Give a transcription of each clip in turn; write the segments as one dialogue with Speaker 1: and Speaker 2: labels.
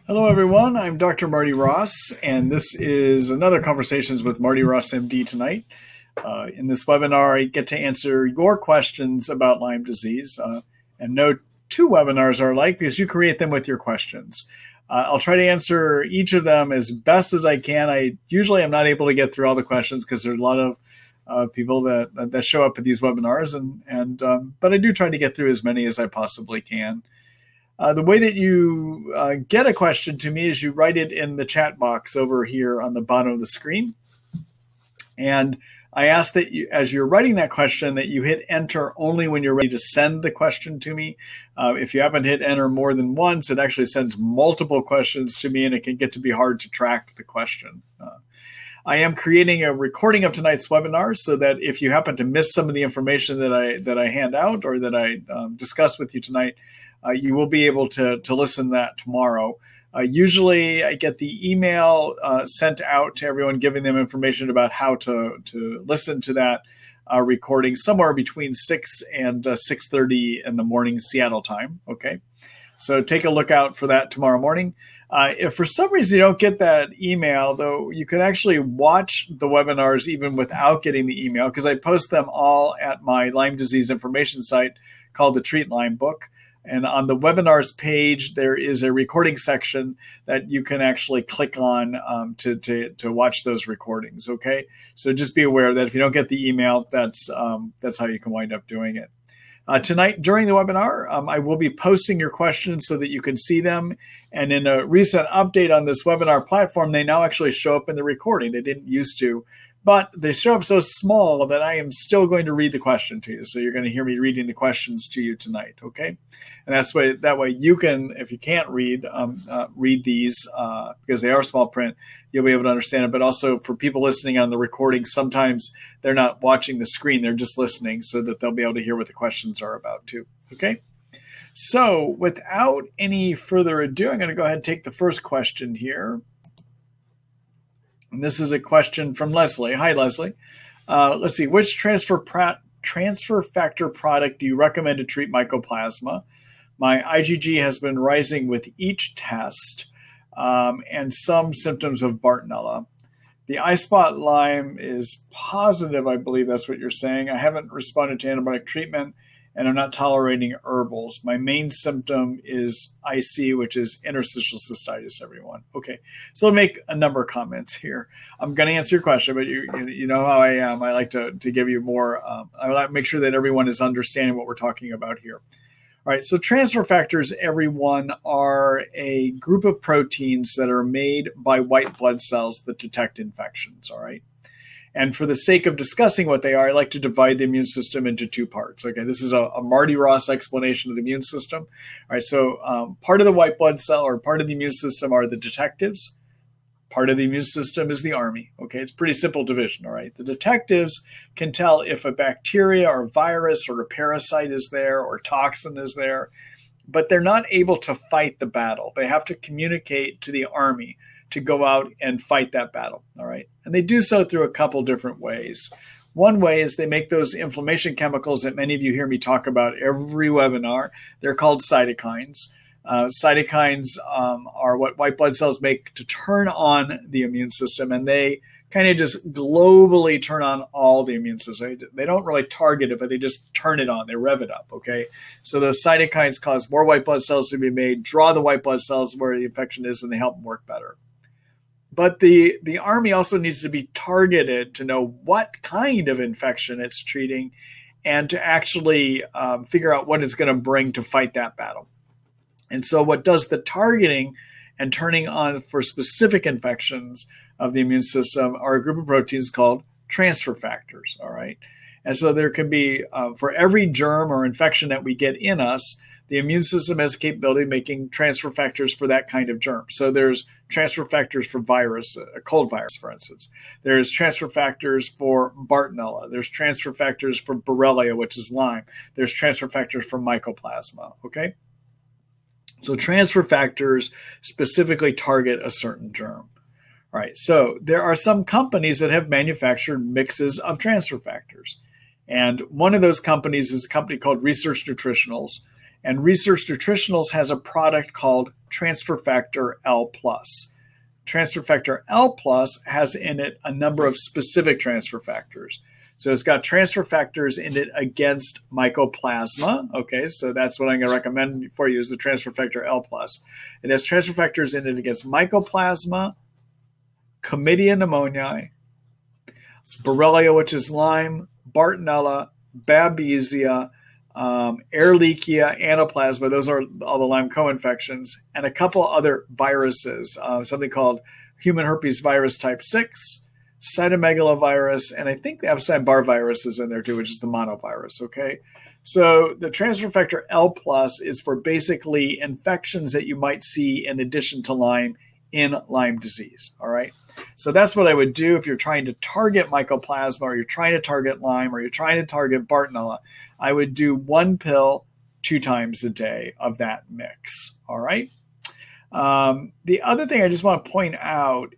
Speaker 1: Hello, everyone. I'm Dr. Marty Ross, and this is another Conversations with Marty Ross MD tonight. In this webinar, I get to answer your questions about Lyme disease. And no two webinars are alike because you create them with your questions. I'll try to answer each of them as best as I can. I usually am not able to get through all the questions because there's a lot of people that show up at these webinars, but I do try to get through as many as I possibly can. The way that you get a question to me is you write it in the chat box over here on the bottom of the screen. And I ask that you, as you're writing that question, that you hit enter only when you're ready to send the question to me. If you haven't hit enter more than once, it actually sends multiple questions to me, and it can get to be hard to track the question. I am creating a recording of tonight's webinar so that if you happen to miss some of the information that I hand out or that I discuss with you tonight, you will be able to listen to that tomorrow. Usually I get the email sent out to everyone giving them information about how to listen to that recording somewhere between 6 and 6:30 in the morning Seattle time. Okay, so take a look out for that tomorrow morning. If for some reason you don't get that email, though, you can actually watch the webinars even without getting the email, because I post them all at my Lyme disease information site called the Treat Lyme Book. And on the webinars page, there is a recording section that you can actually click on to watch those recordings. Okay, so just be aware that if you don't get the email, that's how you can wind up doing it. Tonight during the webinar, I will be posting your questions so that you can see them. And in a recent update on this webinar platform, they now actually show up in the recording. They didn't used to, but they show up so small that I am still going to read the question to you. So you're going to hear me reading the questions to you tonight, okay? And that way you can, if you can't read these because they are small print, you'll be able to understand it. But also for people listening on the recording, sometimes they're not watching the screen, they're just listening so that they'll be able to hear what the questions are about too, okay? So without any further ado, I'm going to go ahead and take the first question here. And this is a question from Leslie. Hi, Leslie. Let's see. Which transfer factor product do you recommend to treat mycoplasma? My IgG has been rising with each test and some symptoms of Bartonella. The iSpot Lyme is positive, I believe that's what you're saying. I haven't responded to antibiotic treatment, and I'm not tolerating herbals. My main symptom is IC, which is interstitial cystitis, everyone. Okay, so I'll make a number of comments here. I'm going to answer your question, but you know how I am. I like to give you more. I like to make sure that everyone is understanding what we're talking about here. All right, so transfer factors, everyone, are a group of proteins that are made by white blood cells that detect infections, all right? And for the sake of discussing what they are, I like to divide the immune system into two parts. Okay, this is a Marty Ross explanation of the immune system. All right, so part of the white blood cell or part of the immune system are the detectives. Part of the immune system is the army. Okay, it's pretty simple division. All right, the detectives can tell if a bacteria or virus or a parasite is there or toxin is there, but they're not able to fight the battle. They have to communicate to the army to go out and fight that battle, all right? And they do so through a couple different ways. One way is they make those inflammation chemicals that many of you hear me talk about every webinar. They're called cytokines. Cytokines are what white blood cells make to turn on the immune system, and they kind of just globally turn on all the immune system. They don't really target it, but they just turn it on. They rev it up, okay? So those cytokines cause more white blood cells to be made, draw the white blood cells where the infection is, and they help them work better. But the army also needs to be targeted to know what kind of infection it's treating and to actually figure out what it's going to bring to fight that battle. And so what does the targeting and turning on for specific infections of the immune system are a group of proteins called transfer factors, all right? And so there can be, for every germ or infection that we get in us, the immune system has the capability of making transfer factors for that kind of germ. So there's transfer factors for virus, a cold virus, for instance. There's transfer factors for Bartonella. There's transfer factors for Borrelia, which is Lyme. There's transfer factors for mycoplasma, okay? So transfer factors specifically target a certain germ. All right, so there are some companies that have manufactured mixes of transfer factors. And one of those companies is a company called Research Nutritionals. And Research Nutritionals has a product called Transfer Factor L+. Transfer Factor L+ has in it a number of specific transfer factors. So it's got transfer factors in it against mycoplasma. Okay, so that's what I'm going to recommend for you is the Transfer Factor L+. It has transfer factors in it against mycoplasma, Chlamydia pneumoniae, Borrelia, which is Lyme, Bartonella, Babesia, Ehrlichia, Anaplasma. Those are all the Lyme co-infections, and a couple other viruses, something called human herpes virus type 6, cytomegalovirus, and I think the Epstein-Barr virus is in there too, which is the monovirus, okay? So the transfer factor L+ is for basically infections that you might see in addition to Lyme in Lyme disease, all right? So that's what I would do if you're trying to target mycoplasma or you're trying to target Lyme or you're trying to target Bartonella. I would do 1 pill 2 times a day of that mix, all right? The other thing I just want to point out,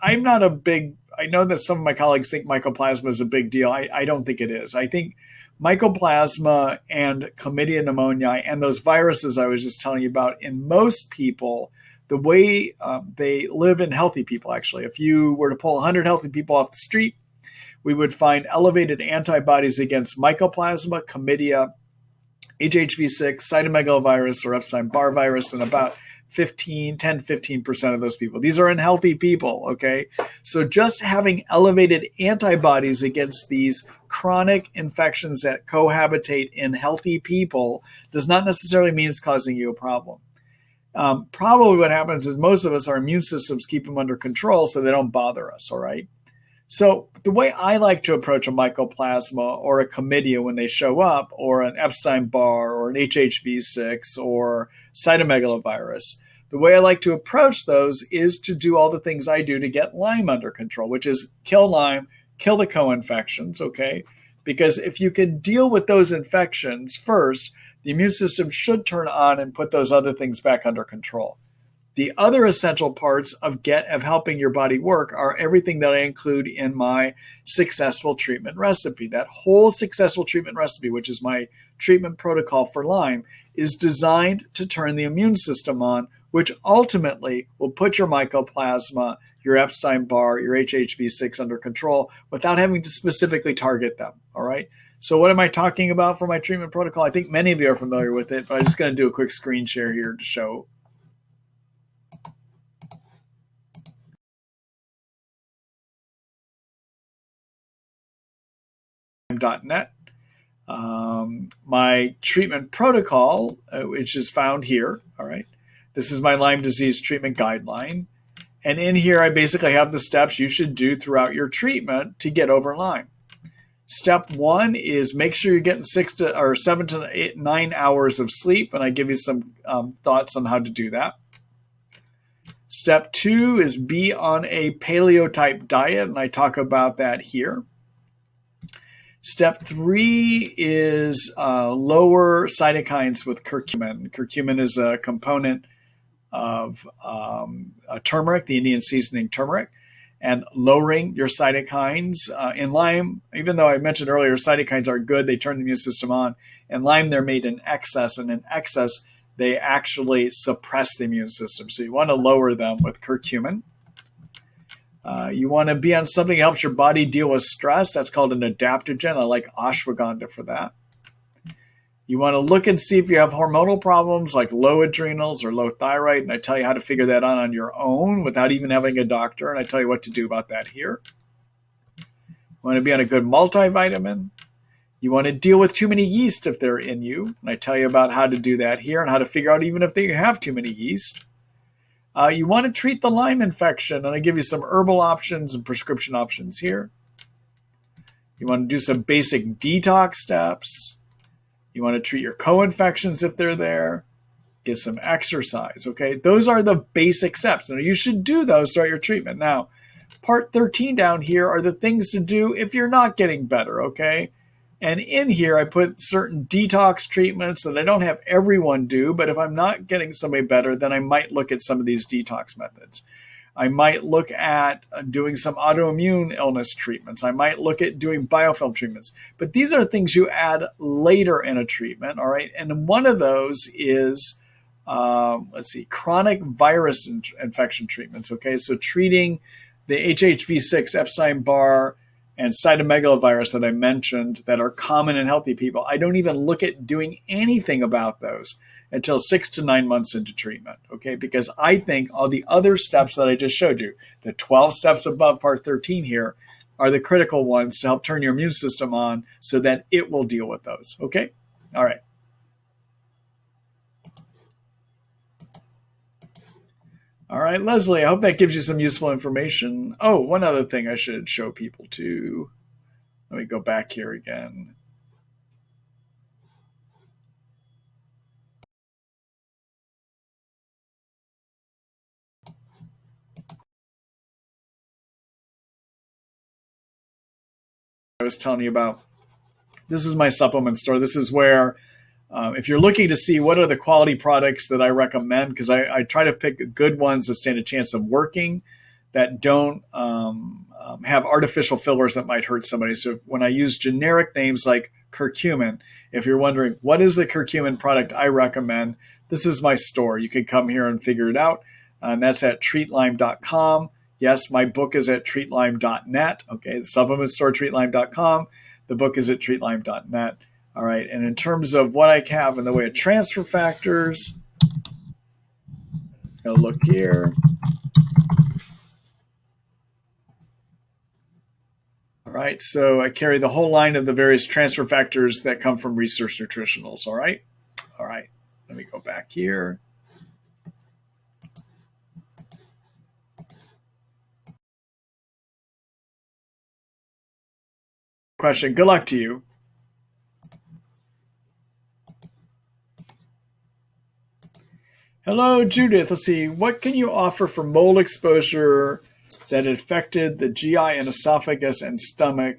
Speaker 1: I'm not a big, I know that some of my colleagues think mycoplasma is a big deal. I don't think it is. I think mycoplasma and Chlamydia pneumoniae and those viruses I was just telling you about, in most people, the way they live in healthy people, actually. If you were to pull 100 healthy people off the street, we would find elevated antibodies against mycoplasma, chlamydia, HHV6, cytomegalovirus, or Epstein-Barr virus, and about 10-15% of those people. These are in healthy people, okay? So just having elevated antibodies against these chronic infections that cohabitate in healthy people does not necessarily mean it's causing you a problem. Probably what happens is most of us, our immune systems keep them under control so they don't bother us, all right? So the way I like to approach a mycoplasma or a chlamydia when they show up, or an Epstein-Barr or an HHV6 or cytomegalovirus, the way I like to approach those is to do all the things I do to get Lyme under control, which is kill Lyme, kill the co-infections, okay? Because if you can deal with those infections first, the immune system should turn on and put those other things back under control. The other essential parts of helping your body work are everything that I include in my successful treatment recipe. That whole successful treatment recipe, which is my treatment protocol for Lyme, is designed to turn the immune system on, which ultimately will put your mycoplasma, your Epstein-Barr, your HHV6 under control without having to specifically target them, all right? So what am I talking about for my treatment protocol? I think many of you are familiar with it, but I'm just going to do a quick screen share here to show. .net. My treatment protocol, which is found here, all right? This is my Lyme disease treatment guideline. And in here, I basically have the steps you should do throughout your treatment to get over Lyme. Step 1 is make sure you're getting 7 to 9 hours of sleep, and I give you some thoughts on how to do that. Step 2 is be on a paleo-type diet, and I talk about that here. Step 3 is lower cytokines with curcumin. Curcumin is a component of turmeric, the Indian seasoning turmeric, and lowering your cytokines. In Lyme, even though I mentioned earlier, cytokines are good, they turn the immune system on. In Lyme, they're made in excess, and in excess, they actually suppress the immune system. So you want to lower them with curcumin. You want to be on something that helps your body deal with stress. That's called an adaptogen. I like ashwagandha for that. You want to look and see if you have hormonal problems like low adrenals or low thyroid, and I tell you how to figure that out on your own without even having a doctor, and I tell you what to do about that here. You want to be on a good multivitamin. You want to deal with too many yeast if they're in you, and I tell you about how to do that here and how to figure out even if they have too many yeast. You want to treat the Lyme infection, and I give you some herbal options and prescription options here. You want to do some basic detox steps. You want to treat your co-infections if they're there. Get some exercise, okay? Those are the basic steps. Now, you should do those throughout your treatment. Now, part 13 down here are the things to do if you're not getting better, okay? And in here, I put certain detox treatments that I don't have everyone do, but if I'm not getting somebody better, then I might look at some of these detox methods. I might look at doing some autoimmune illness treatments. I might look at doing biofilm treatments. But these are things you add later in a treatment, all right? And one of those is, chronic virus infection treatments, okay? So treating the HHV6, Epstein-Barr, and cytomegalovirus that I mentioned that are common in healthy people. I don't even look at doing anything about those until 6 to 9 months into treatment, okay? Because I think all the other steps that I just showed you, the 12 steps above part 13 here, are the critical ones to help turn your immune system on so that it will deal with those, okay? All right. All right, Leslie, I hope that gives you some useful information. Oh, one other thing I should show people too. Let me go back here again. I was telling you about, this is my supplement store. This is where, if you're looking to see what are the quality products that I recommend, because I try to pick good ones that stand a chance of working, that don't have artificial fillers that might hurt somebody. So when I use generic names like curcumin, if you're wondering what is the curcumin product I recommend, this is my store. You can come here and figure it out. And that's at treatlyme.com. Yes, my book is at treatlyme.net. Okay, the supplement store, treatlyme.com. The book is at treatlyme.net. All right, and in terms of what I have in the way of transfer factors, going to look here. All right, so I carry the whole line of the various transfer factors that come from research nutritionals. All right, let me go back here. Question, good luck to you. Hello, Judith. Let's see. What can you offer for mold exposure that affected the GI and esophagus and stomach?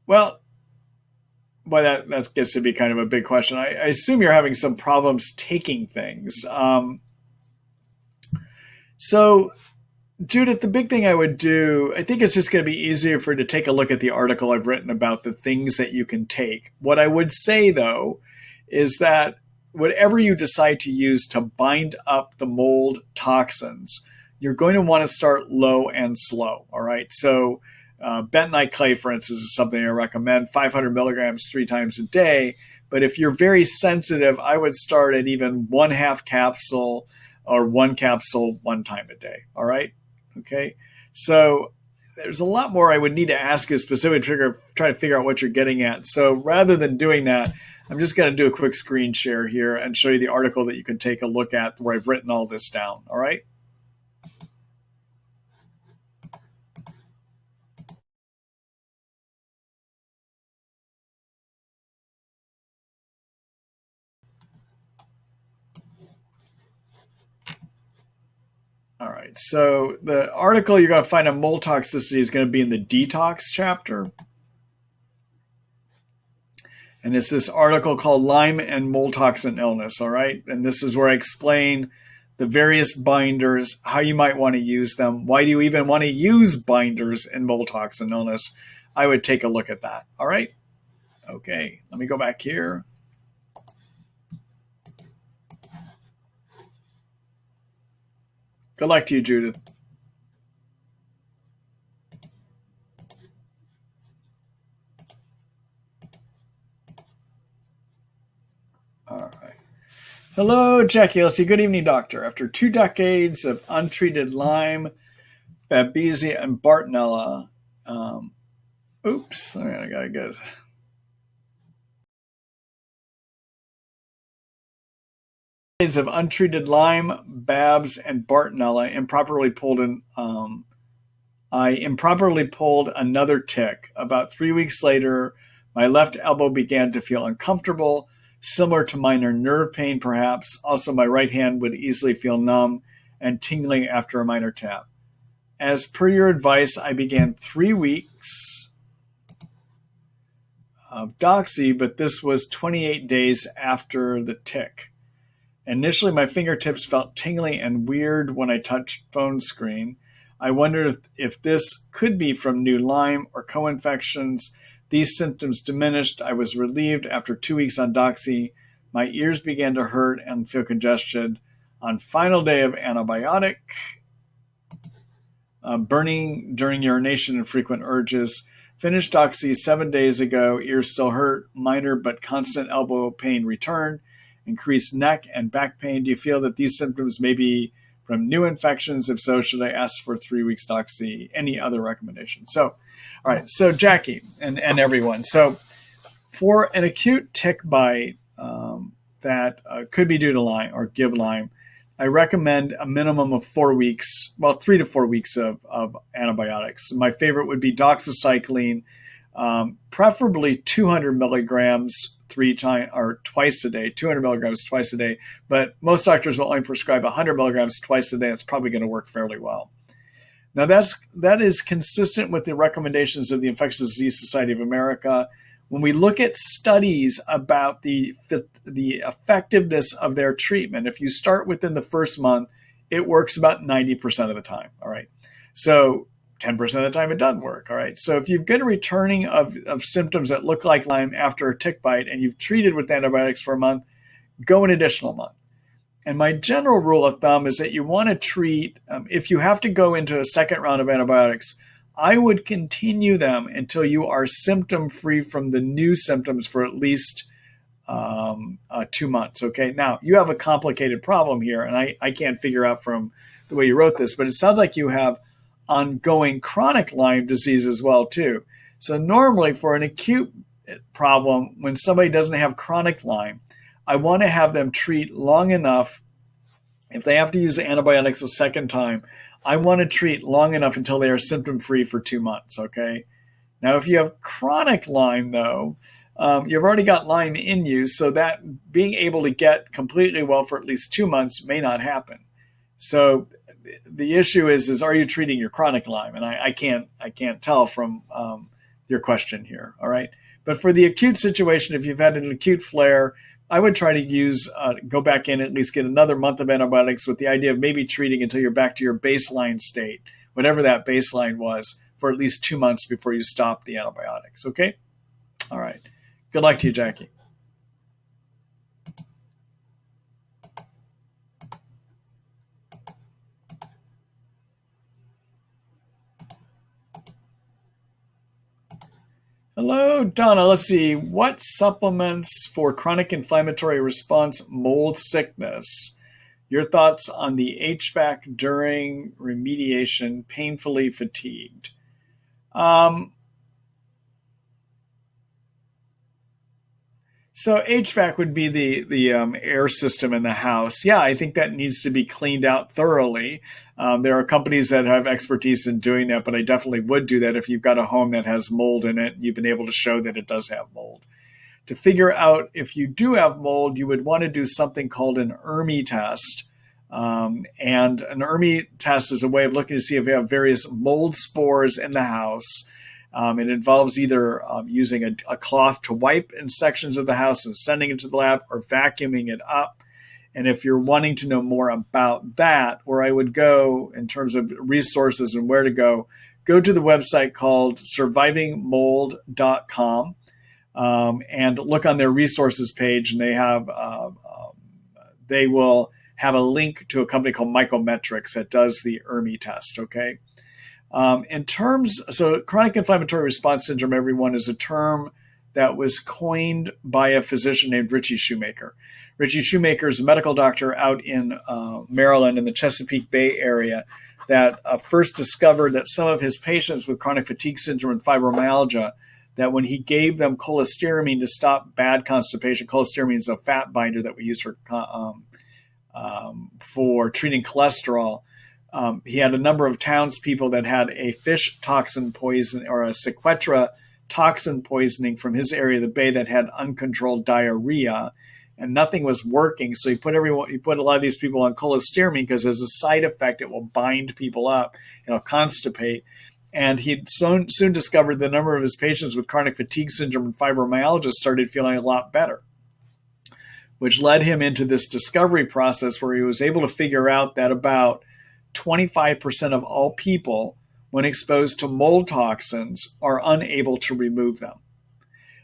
Speaker 1: Well, boy, that gets to be kind of a big question. I assume you're having some problems taking things. So, Judith, the big thing I would do, I think it's just going to be easier for you to take a look at the article I've written about the things that you can take. What I would say, though, is that whatever you decide to use to bind up the mold toxins, you're going to want to start low and slow, all right? So bentonite clay, for instance, is something I recommend, 500 milligrams 3 times a day. But if you're very sensitive, I would start at even 1/2 capsule or 1 capsule 1 time a day, all right? Okay, so there's a lot more I would need to ask you specifically to try to figure out what you're getting at. So rather than doing that, I'm just going to do a quick screen share here and show you the article that you can take a look at where I've written all this down. All right. All right. So the article you're going to find on mold toxicity is going to be in the detox chapter. And it's this article called Lyme and Mold Toxin Illness, all right? And this is where I explain the various binders, how you might want to use them. Why do you even want to use binders in mold toxin illness? I would take a look at that, all right? Okay, let me go back here. Good luck to you, Judith. All right. Hello, Jackie. Let's see. Good evening, doctor. After 2 decades of untreated Lyme, Babesia, and Bartonella, oops. All right, I gotta go. Decades of untreated Lyme, Babs, and Bartonella, improperly pulled in. I improperly pulled another tick. About 3 weeks later, my left elbow began to feel uncomfortable, similar to minor nerve pain, perhaps. Also, my right hand would easily feel numb and tingling after a minor tap. As per your advice, I began 3 weeks doxy, but this was 28 days after the tick. Initially, my fingertips felt tingly and weird when I touched phone screen. I wondered if this could be from new Lyme or co-infections. These symptoms diminished. I was relieved after 2 weeks on doxy. My ears began to hurt and feel congested. On final day of antibiotic, burning during urination and frequent urges. Finished doxy 7 days ago. Ears still hurt. Minor but constant elbow pain returned. Increased neck and back pain. Do you feel that these symptoms may be from new infections? If so, should I ask for 3 weeks doxy? Any other recommendations? So, all right. So Jackie and everyone. So for an acute tick bite that could be due to Lyme or give Lyme, I recommend a minimum of 4 weeks, well, 3 to 4 weeks of antibiotics. My favorite would be doxycycline, preferably 200 milligrams twice a day, 200 milligrams twice a day. But most doctors will only prescribe 100 milligrams twice a day. It's probably going to work fairly well. Now, that is consistent with the recommendations of the Infectious Disease Society of America. When we look at studies about the effectiveness of their treatment, if you start within the first month, it works about 90% of the time. All right. So 10% of the time it doesn't work. All right. So if you've got a returning of symptoms that look like Lyme after a tick bite and you've treated with antibiotics for a month, go an additional month. And my general rule of thumb is that you want to treat, if you have to go into a second round of antibiotics, I would continue them until you are symptom free from the new symptoms for at least 2 months. Okay. Now you have a complicated problem here, and I can't figure out from the way you wrote this, but it sounds like you have ongoing chronic Lyme disease as well too. So normally for an acute problem, when somebody doesn't have chronic Lyme, I want to have them treat long enough. If they have to use the antibiotics a second time, I want to treat long enough until they are symptom free for 2 months. Okay. Now, if you have chronic Lyme though, you've already got Lyme in you, so that being able to get completely well for at least 2 months may not happen. So the issue is are you treating your chronic Lyme? And I can't tell from your question here. All right. But for the acute situation, if you've had an acute flare, I would try to go back in, at least get another month of antibiotics with the idea of maybe treating until you're back to your baseline state, whatever that baseline was, for at least 2 months before you stop the antibiotics. Okay. All right. Good luck to you, Jackie. Hello, Donna. Let's see. What supplements for chronic inflammatory response mold sickness? Your thoughts on the HVAC during remediation, painfully fatigued. So HVAC would be the air system in the house. Yeah, I think that needs to be cleaned out thoroughly. There are companies that have expertise in doing that, but I definitely would do that if you've got a home that has mold in it. You've been able to show that it does have mold. To figure out if you do have mold, you would want to do something called an ERMI test. And an ERMI test is a way of looking to see if you have various mold spores in the house. It involves either using a cloth to wipe in sections of the house and sending it to the lab, or vacuuming it up. And if you're wanting to know more about that, where I would go in terms of resources and where to go to the website called survivingmold.com and look on their resources page, and they will have a link to a company called Mycometrics that does the ERMI test. Okay. So chronic inflammatory response syndrome, everyone, is a term that was coined by a physician named Richie Shoemaker. Richie Shoemaker is a medical doctor out in Maryland in the Chesapeake Bay area that first discovered that some of his patients with chronic fatigue syndrome and fibromyalgia, that when he gave them cholestyramine to stop bad constipation, cholestyramine is a fat binder that we use for treating cholesterol. He had a number of townspeople that had a fish toxin poison or a sequetra toxin poisoning from his area of the bay that had uncontrolled diarrhea, and nothing was working. So he put a lot of these people on cholestyramine because as a side effect, it will bind people up, it'll constipate. And he'd soon discovered the number of his patients with chronic fatigue syndrome and fibromyalgia started feeling a lot better, which led him into this discovery process where he was able to figure out that about 25% of all people, when exposed to mold toxins, are unable to remove them.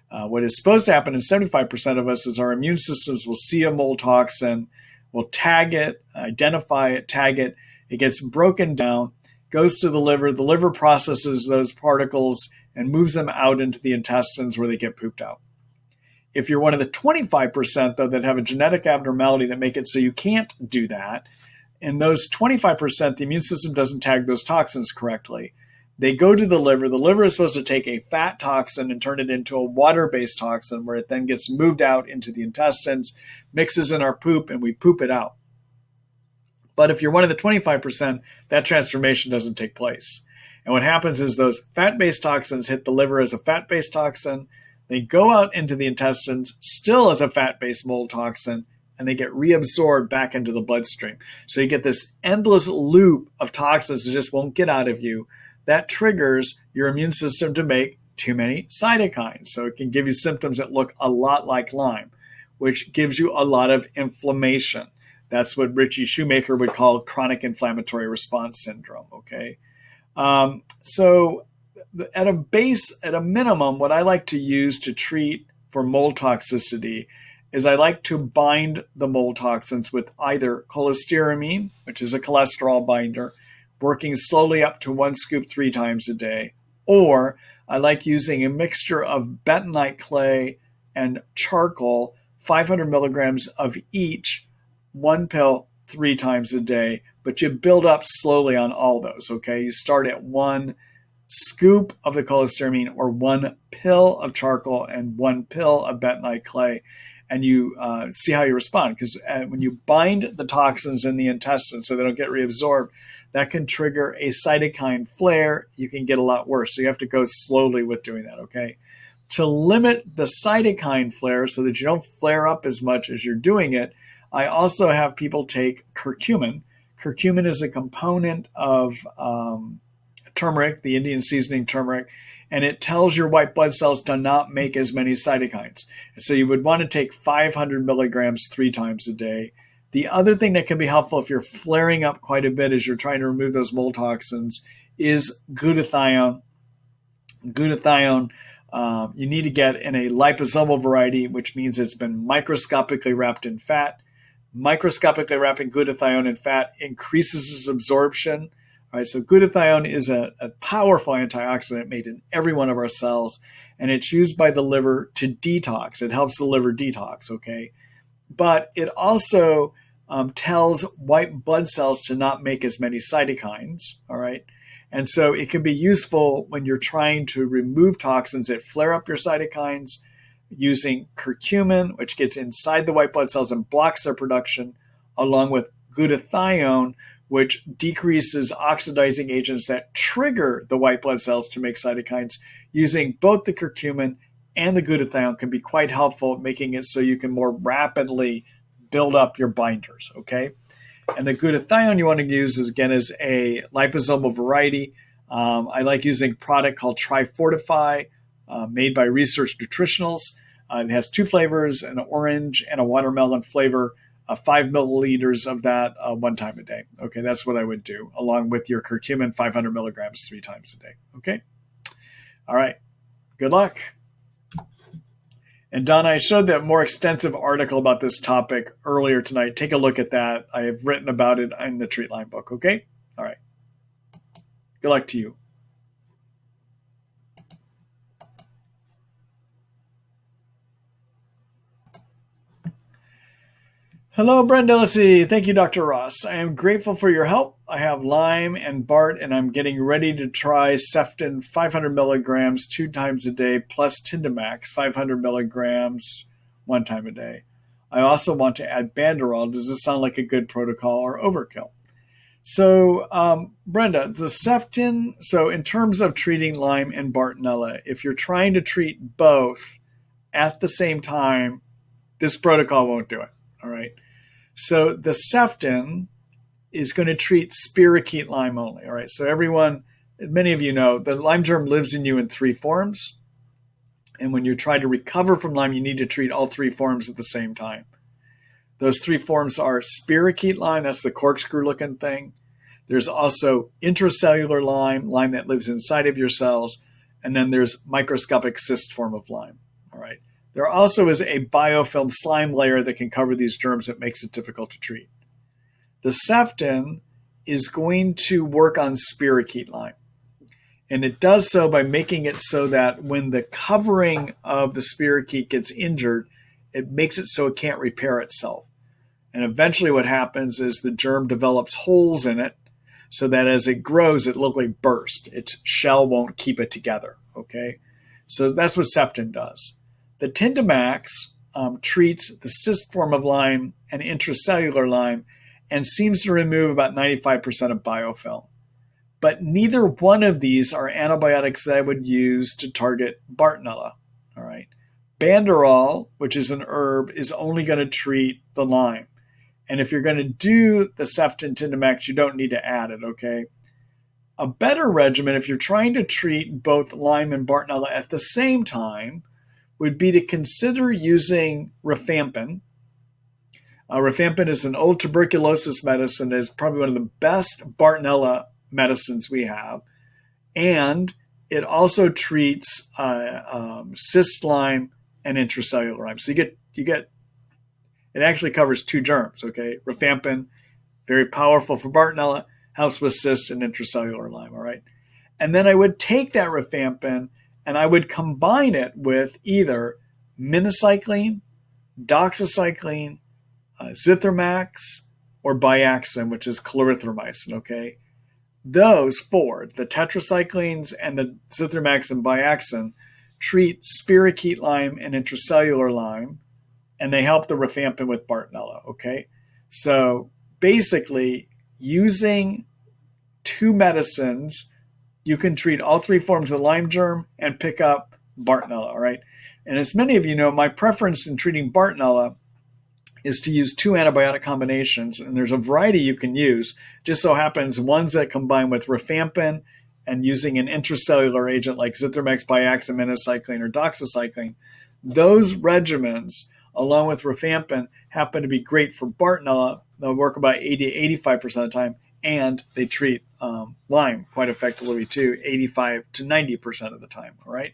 Speaker 1: What is supposed to happen in 75% of us is our immune systems will see a mold toxin, will tag it, identify it, tag it. It gets broken down, goes to the liver processes those particles and moves them out into the intestines where they get pooped out. If you're one of the 25%, though, that have a genetic abnormality that make it so you can't do that, in those 25%, the immune system doesn't tag those toxins correctly. They go to the liver. The liver is supposed to take a fat toxin and turn it into a water-based toxin where it then gets moved out into the intestines, mixes in our poop, and we poop it out. But if you're one of the 25%, that transformation doesn't take place. And what happens is those fat-based toxins hit the liver as a fat-based toxin. They go out into the intestines still as a fat-based mold toxin, and they get reabsorbed back into the bloodstream. So you get this endless loop of toxins that just won't get out of you. That triggers your immune system to make too many cytokines. So it can give you symptoms that look a lot like Lyme, which gives you a lot of inflammation. That's what Richie Shoemaker would call chronic inflammatory response syndrome, okay? So at a minimum, what I like to use to treat for mold toxicity is I like to bind the mold toxins with either cholestyramine, which is a cholesterol binder, working slowly up to 1 scoop 3 times a day, or I like using a mixture of bentonite clay and charcoal, 500 milligrams of each, 1 pill 3 times a day, but you build up slowly on all those, okay? You start at 1 scoop of the cholestyramine or 1 pill of charcoal and 1 pill of bentonite clay, and you see how you respond. Because when you bind the toxins in the intestine so they don't get reabsorbed, that can trigger a cytokine flare. You can get a lot worse. So you have to go slowly with doing that, okay? To limit the cytokine flare so that you don't flare up as much as you're doing it, I also have people take curcumin. Curcumin is a component of turmeric, the Indian seasoning turmeric, and it tells your white blood cells to not make as many cytokines. And so you would want to take 500 milligrams 3 times a day. The other thing that can be helpful if you're flaring up quite a bit as you're trying to remove those mold toxins is glutathione. Glutathione, you need to get in a liposomal variety, which means it's been microscopically wrapped in fat. Microscopically wrapping glutathione in fat increases its absorption. All right, so glutathione is a powerful antioxidant made in every one of our cells, and it's used by the liver to detox. It helps the liver detox, okay? But it also tells white blood cells to not make as many cytokines, all right? And so it can be useful when you're trying to remove toxins that flare up your cytokines, using curcumin, which gets inside the white blood cells and blocks their production, along with glutathione, which decreases oxidizing agents that trigger the white blood cells to make cytokines. Using both the curcumin and the glutathione can be quite helpful, making it so you can more rapidly build up your binders, okay? And the glutathione you want to use is a liposomal variety. I like using a product called Trifortify, made by Research Nutritionals. It has 2 flavors, an orange and a watermelon flavor, 5 milliliters of that 1 time a day. Okay, that's what I would do, along with your curcumin, 500 milligrams 3 times a day. Okay? All right. Good luck. And Donna, I showed that more extensive article about this topic earlier tonight. Take a look at that. I have written about it in the Treat Lyme book, okay? All right. Good luck to you. Hello, Brenda. Let's see. Thank you, Dr. Ross. I am grateful for your help. I have Lyme and Bart, and I'm getting ready to try Ceftin 500 milligrams 2 times a day, plus Tindamax 500 milligrams 1 time a day. I also want to add Banderol. Does this sound like a good protocol or overkill? So, Brenda, the Ceftin, so in terms of treating Lyme and Bartonella, if you're trying to treat both at the same time, this protocol won't do it. All right. So the Ceftin is going to treat spirochete Lyme only. All right. So everyone, many of you know, the Lyme germ lives in you in 3 forms. And when you try to recover from Lyme, you need to treat all 3 forms at the same time. Those 3 forms are spirochete Lyme, that's the corkscrew looking thing. There's also intracellular Lyme, Lyme that lives inside of your cells. And then there's microscopic cyst form of Lyme. All right. There also is a biofilm slime layer that can cover these germs that makes it difficult to treat. The Sefton is going to work on spirochete Lyme. And it does so by making it so that when the covering of the spirochete gets injured, it makes it so it can't repair itself. And eventually what happens is the germ develops holes in it so that as it grows, it literally bursts. Its shell won't keep it together, okay? So that's what Sefton does. The Tindamax treats the cyst form of Lyme and intracellular Lyme and seems to remove about 95% of biofilm. But neither one of these are antibiotics that I would use to target Bartonella, all right? Banderol, which is an herb, is only going to treat the Lyme. And if you're going to do the Sefton Tindamax, you don't need to add it, okay? A better regimen, if you're trying to treat both Lyme and Bartonella at the same time, would be to consider using rifampin. Rifampin is an old tuberculosis medicine. It's probably one of the best Bartonella medicines we have. And it also treats cyst Lyme and intracellular Lyme. So you get it actually covers 2 germs, okay? Rifampin, very powerful for Bartonella, helps with cyst and intracellular Lyme, all right? And then I would take that rifampin and I would combine it with either minocycline, doxycycline, Zithromax, or Biaxin, which is clarithromycin, okay? Those 4, the tetracyclines and the Zithromax and Biaxin, treat spirochete Lyme and intracellular Lyme, and they help the rifampin with Bartonella, okay? So basically, using 2 medicines, you can treat all 3 forms of Lyme germ and pick up Bartonella, all right? And as many of you know, my preference in treating Bartonella is to use 2 antibiotic combinations, and there's a variety you can use. Just so happens ones that combine with rifampin and using an intracellular agent like Zithromax, Biaxin, minocycline, or doxycycline. Those regimens, along with rifampin, happen to be great for Bartonella. They'll work about 80 to 85% of the time, and they treat Lyme quite effectively too, 85 to 90% of the time, all right?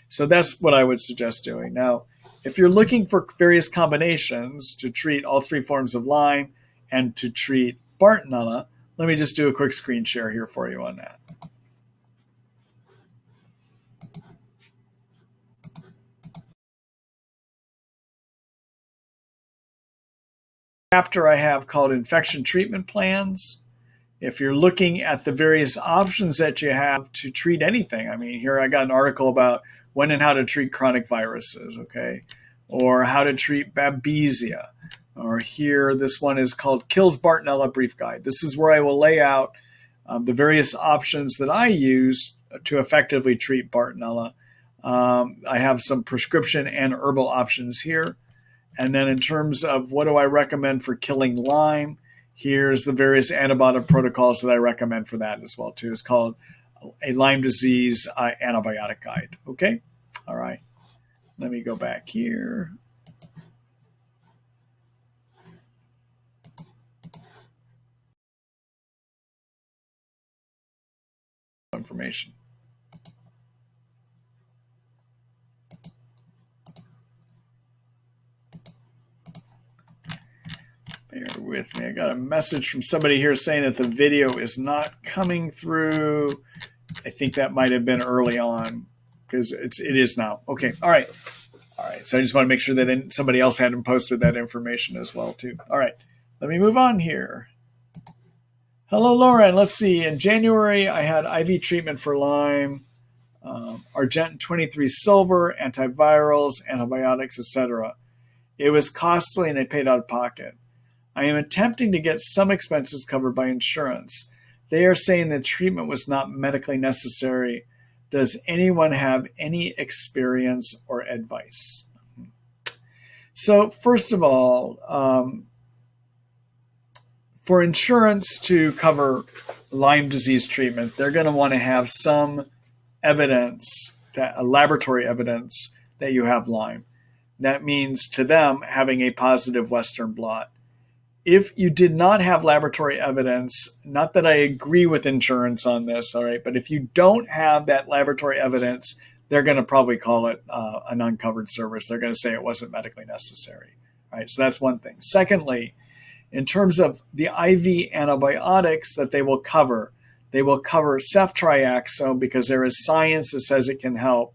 Speaker 1: So that's what I would suggest doing. Now, if you're looking for various combinations to treat all 3 forms of Lyme and to treat Bartonella, let me just do a quick screen share here for you on that. Chapter I have called Infection Treatment Plans. If you're looking at the various options that you have to treat anything, I mean, here I got an article about when and how to treat chronic viruses, okay? Or how to treat Babesia. Or here, this one is called Kills Bartonella Brief Guide. This is where I will lay out the various options that I use to effectively treat Bartonella. I have some prescription and herbal options here. And then in terms of what do I recommend for killing Lyme, here's the various antibiotic protocols that I recommend for that as well too. It's called a Lyme disease antibiotic guide. Okay, all right. Let me go back here. Information. Bear with me. I got a message from somebody here saying that the video is not coming through. I think that might have been early on because it is now. Okay. All right. All right. So I just want to make sure that somebody else hadn't posted that information as well too. All right. Let me move on here. Hello, Lauren. Let's see. In January, I had IV treatment for Lyme, Argent 23 silver, antivirals, antibiotics, etc. It was costly and I paid out of pocket. I am attempting to get some expenses covered by insurance. They are saying the treatment was not medically necessary. Does anyone have any experience or advice? So first of all, for insurance to cover Lyme disease treatment, they're going to want to have some evidence, that laboratory evidence that you have Lyme. That means to them having a positive Western blot. If you did not have laboratory evidence, not that I agree with insurance on this, all right, but if you don't have that laboratory evidence, they're going to probably call it an uncovered service. They're going to say it wasn't medically necessary. All right, so that's one thing. Secondly, in terms of the IV antibiotics that they will cover ceftriaxone because there is science that says it can help.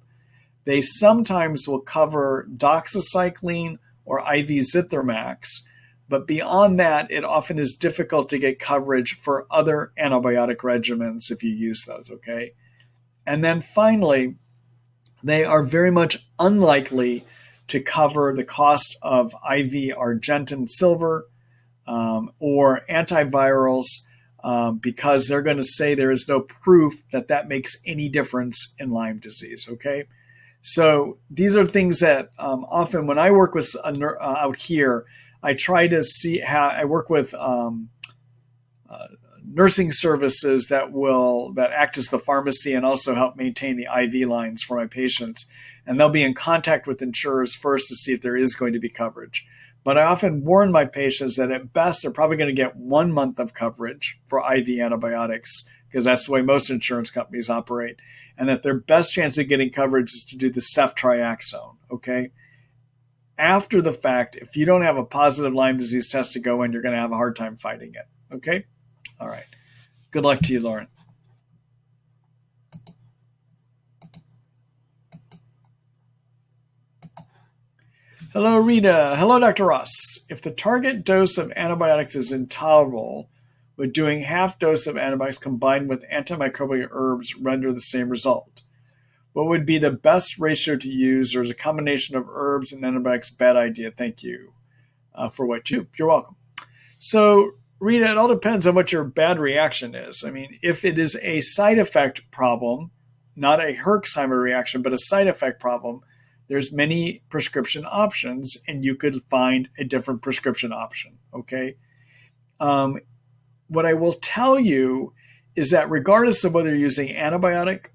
Speaker 1: They sometimes will cover doxycycline or IV Zithromax, but beyond that, it often is difficult to get coverage for other antibiotic regimens if you use those, okay? And then finally, they are very much unlikely to cover the cost of IV Argentin silver or antivirals because they're going to say there is no proof that that makes any difference in Lyme disease, okay? So these are things that often when I work with out here, I try to see how I work with nursing services that act as the pharmacy and also help maintain the IV lines for my patients. And they'll be in contact with insurers first to see if there is going to be coverage. But I often warn my patients that at best, they're probably going to get 1 month of coverage for IV antibiotics because that's the way most insurance companies operate. And that their best chance of getting coverage is to do the ceftriaxone, okay? After the fact, if you don't have a positive Lyme disease test to go in, you're going to have a hard time fighting it, okay? All right. Good luck to you, Lauren. Hello, Rita. Hello, Dr. Ross. If the target dose of antibiotics is intolerable, would doing half dose of antibiotics combined with antimicrobial herbs render the same result? What would be the best ratio to use, or is a combination of herbs and antibiotics a bad idea? Thank you for what you. You're welcome. So, Rita, it all depends on what your bad reaction is. I mean, if it is a side effect problem, not a Herxheimer reaction, but a side effect problem, there's many prescription options, and you could find a different prescription option, okay? What I will tell you is that regardless of whether you're using antibiotic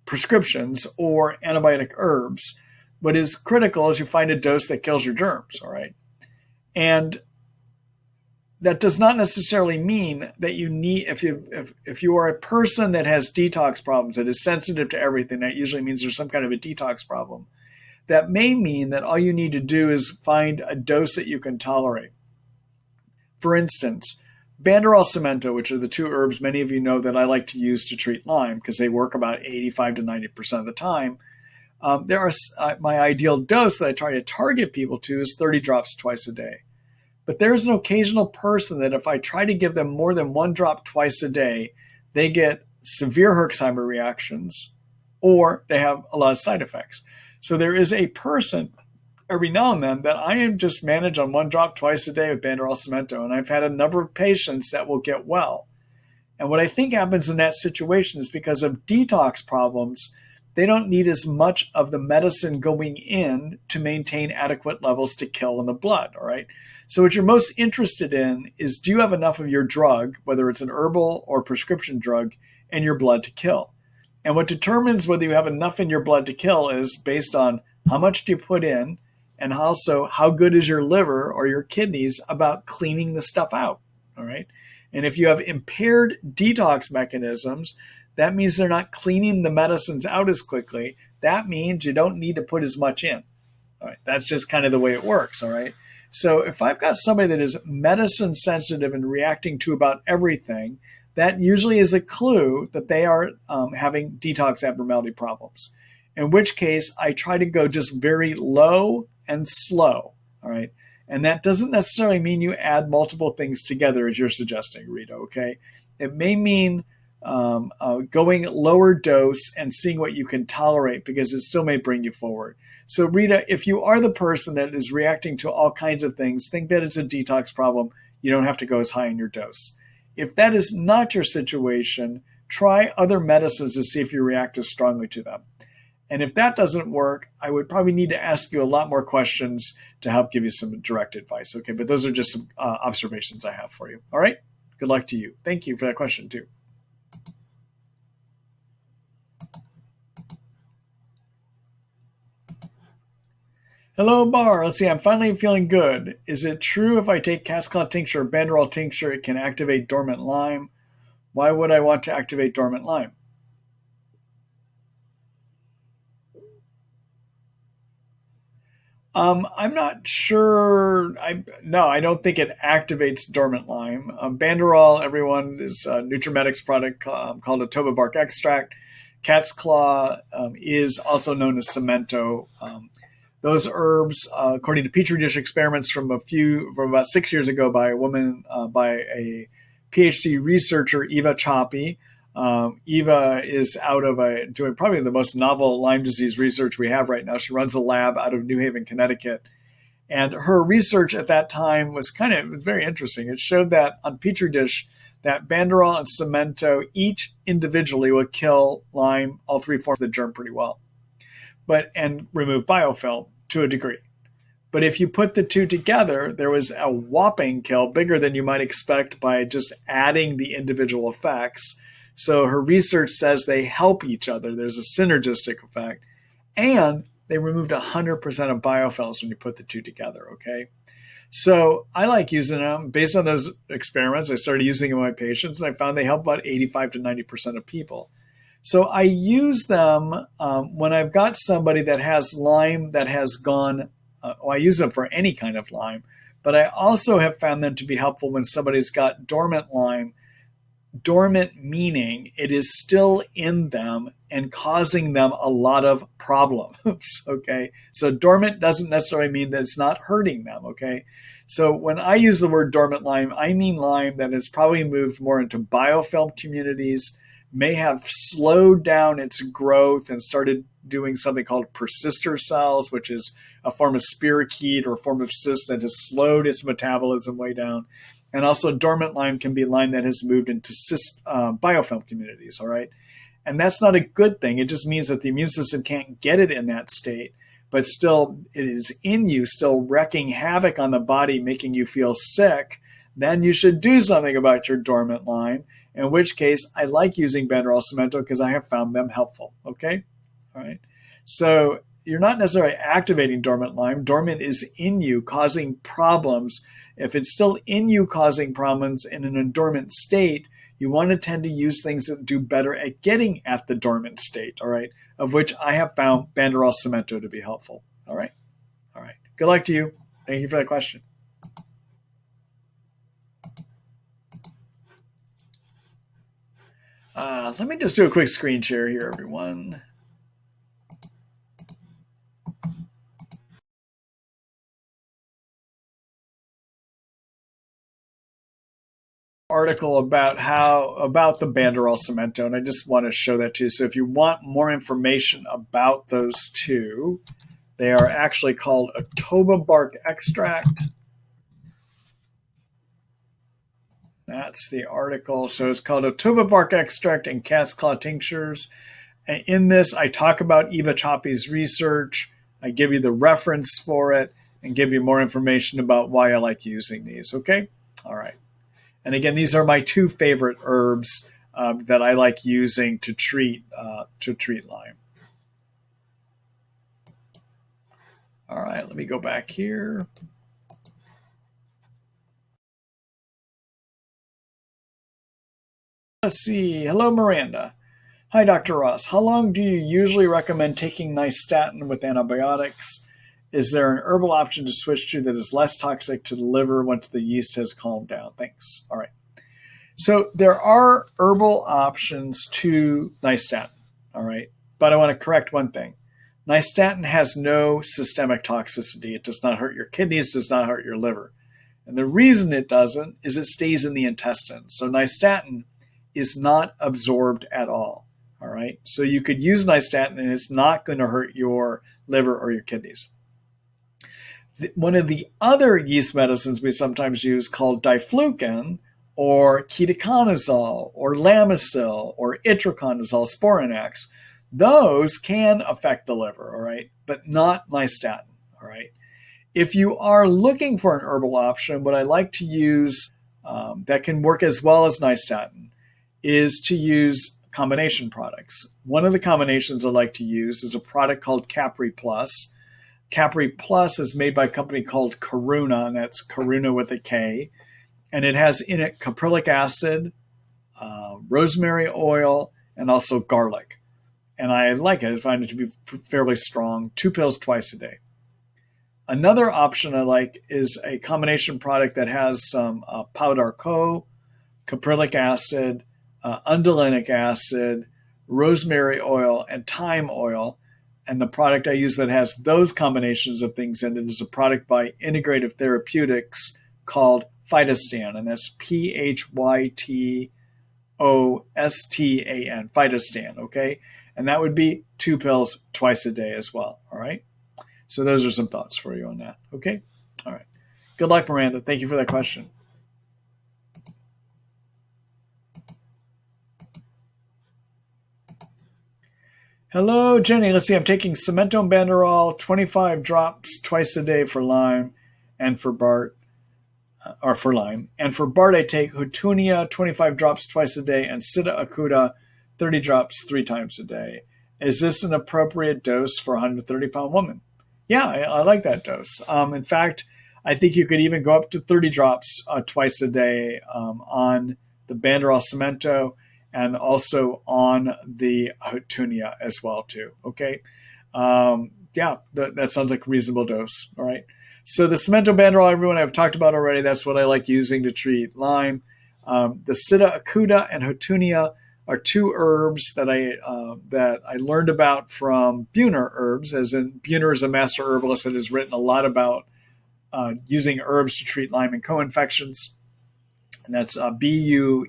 Speaker 1: prescriptions or antibiotic herbs, what is critical is you find a dose that kills your germs, all right? And that does not necessarily mean that you need, if you are a person that has detox problems, that is sensitive to everything, that usually means there's some kind of a detox problem. That may mean that all you need to do is find a dose that you can tolerate. For instance, Banderol Cemento, which are the two herbs many of you know that I like to use to treat Lyme because they work about 85 to 90% of the time. My ideal dose that I try to target people to is 30 drops twice a day. But there's an occasional person that if I try to give them more than 1 drop twice a day, they get severe Herxheimer reactions or they have a lot of side effects. So there is a person every now and then that I am just manage on 1 drop twice a day with Banderol Cemento. And I've had a number of patients that will get well. And what I think happens in that situation is because of detox problems, they don't need as much of the medicine going in to maintain adequate levels to kill in the blood, all right? So what you're most interested in is, do you have enough of your drug, whether it's an herbal or prescription drug, in your blood to kill? And what determines whether you have enough in your blood to kill is based on how much do you put in, and also how good is your liver or your kidneys about cleaning the stuff out, all right? And if you have impaired detox mechanisms, that means they're not cleaning the medicines out as quickly. That means you don't need to put as much in. All right, that's just kind of the way it works, all right? So if I've got somebody that is medicine sensitive and reacting to about everything, that usually is a clue that they are having detox abnormality problems, in which case I try to go just very low and slow, all right? And that doesn't necessarily mean you add multiple things together as you're suggesting, Rita, okay? It may mean going lower dose and seeing what you can tolerate because it still may bring you forward. So Rita, if you are the person that is reacting to all kinds of things, think that it's a detox problem. You don't have to go as high in your dose. If that is not your situation, try other medicines to see if you react as strongly to them. And if that doesn't work, I would probably need to ask you a lot more questions to help give you some direct advice. Okay, but those are just some observations I have for you. All right, Good luck to you. Thank you for that question too. Hello, Bar. Let's see. I'm finally feeling good. Is it true if I take cat's claw tincture or banderol tincture, it can activate dormant Lyme? Why would I want to activate dormant Lyme? I'm not sure. I don't think it activates dormant Lyme. Banderol, everyone, is a Nutrimetics product called a toba bark extract. Cat's claw is also known as cemento. Those herbs, according to petri dish experiments from about 6 years ago by a woman, by a PhD researcher, Eva Choppy. Eva is doing probably the most novel Lyme disease research we have right now. She runs a lab out of New Haven, Connecticut. And her research at that time was very interesting. It showed that on petri dish, that banderol and cemento each individually would kill Lyme, all three forms of the germ, pretty well, and remove biofilm to a degree. But if you put the two together, there was a whopping kill, bigger than you might expect by just adding the individual effects. So her research says they help each other. There's a synergistic effect. And they removed 100% of biofilms when you put the two together, okay? So I like using them. Based on those experiments, I started using them in my patients, and I found they help about 85 to 90% of people. So I use them when I've got somebody that has Lyme that has gone, I use them for any kind of Lyme, but I also have found them to be helpful when somebody's got dormant Lyme. Dormant meaning it is still in them and causing them a lot of problems, okay? So dormant doesn't necessarily mean that it's not hurting them, okay? So when I use the word dormant Lyme, I mean Lyme that has probably moved more into biofilm communities, may have slowed down its growth and started doing something called persister cells, which is a form of spirochete or a form of cyst that has slowed its metabolism way down. And also dormant Lyme can be Lyme that has moved into biofilm communities, all right? And that's not a good thing. It just means that the immune system can't get it in that state, but still it is in you, still wreaking havoc on the body, making you feel sick. Then you should do something about your dormant Lyme, in which case I like using banderol cemento because I have found them helpful, okay? All right. So you're not necessarily activating dormant Lyme. Dormant is in you causing problems. If it's still in you causing problems in an dormant state, you want to tend to use things that do better at getting at the dormant state, all right, of which I have found banderol cemento to be helpful, all right? All right. Good luck to you. Thank you for that question. Let me just do a quick screen share here, everyone. Article about the banderol cemento, and I just want to show that to you. So if you want more information about those two, they are actually called a toba bark extract. That's the article. So it's called a toba bark extract and cat's claw tinctures. And in this, I talk about Eva Choppy's research. I give you the reference for it and give you more information about why I like using these. Okay? All right. And again, these are my two favorite herbs that I like using to treat Lyme. All right, let me go back here. Let's see. Hello, Miranda. Hi, Dr. Ross. How long do you usually recommend taking nystatin with antibiotics? Is there an herbal option to switch to that is less toxic to the liver once the yeast has calmed down? Thanks. All right. So there are herbal options to nystatin, all right? But I want to correct one thing. Nystatin has no systemic toxicity. It does not hurt your kidneys, does not hurt your liver. And the reason it doesn't is it stays in the intestine. So nystatin is not absorbed at all, all right? So you could use nystatin and it's not going to hurt your liver or your kidneys. One of the other yeast medicines we sometimes use called diflucan or ketoconazole or lamisil or itraconazole, Sporanax, those can affect the liver, all right, but not nystatin, all right? If you are looking for an herbal option, what I like to use that can work as well as nystatin is to use combination products. One of the combinations I like to use is a product called Capri Plus. Capri Plus is made by a company called Karuna, and that's Karuna with a K. And it has in it caprylic acid, rosemary oil, and also garlic. And I like it. I find it to be fairly strong. 2 pills twice a day. Another option I like is a combination product that has some pau d'arco, caprylic acid, undolenic acid, rosemary oil, and thyme oil. And the product I use that has those combinations of things in it is a product by Integrative Therapeutics called Phytostan, and that's Phytostan, Phytostan, okay? And that would be 2 pills twice a day as well, all right? So those are some thoughts for you on that, okay? All right. Good luck, Miranda. Thank you for that question. Hello, Jenny. Let's see. I'm taking Cemento Banderol, 25 drops twice a day for Lyme and for Bart, or for Lyme. And for Bart, I take Hutunia, 25 drops twice a day, and Sida acuta, 30 drops 3 times a day. Is this an appropriate dose for a 130-pound woman? Yeah, I like that dose. In fact, I think you could even go up to 30 drops twice a day on the Banderol Cemento and also on the Hutunia as well too. Okay, yeah, that sounds like a reasonable dose. All right. So the Cemento Banderol, everyone I've talked about already. That's what I like using to treat Lyme. The Sida acuta and Hutunia are 2 herbs that I learned about from Buhner Herbs, as in Buhner is a master herbalist that has written a lot about using herbs to treat Lyme and co-infections. And that's Buehner.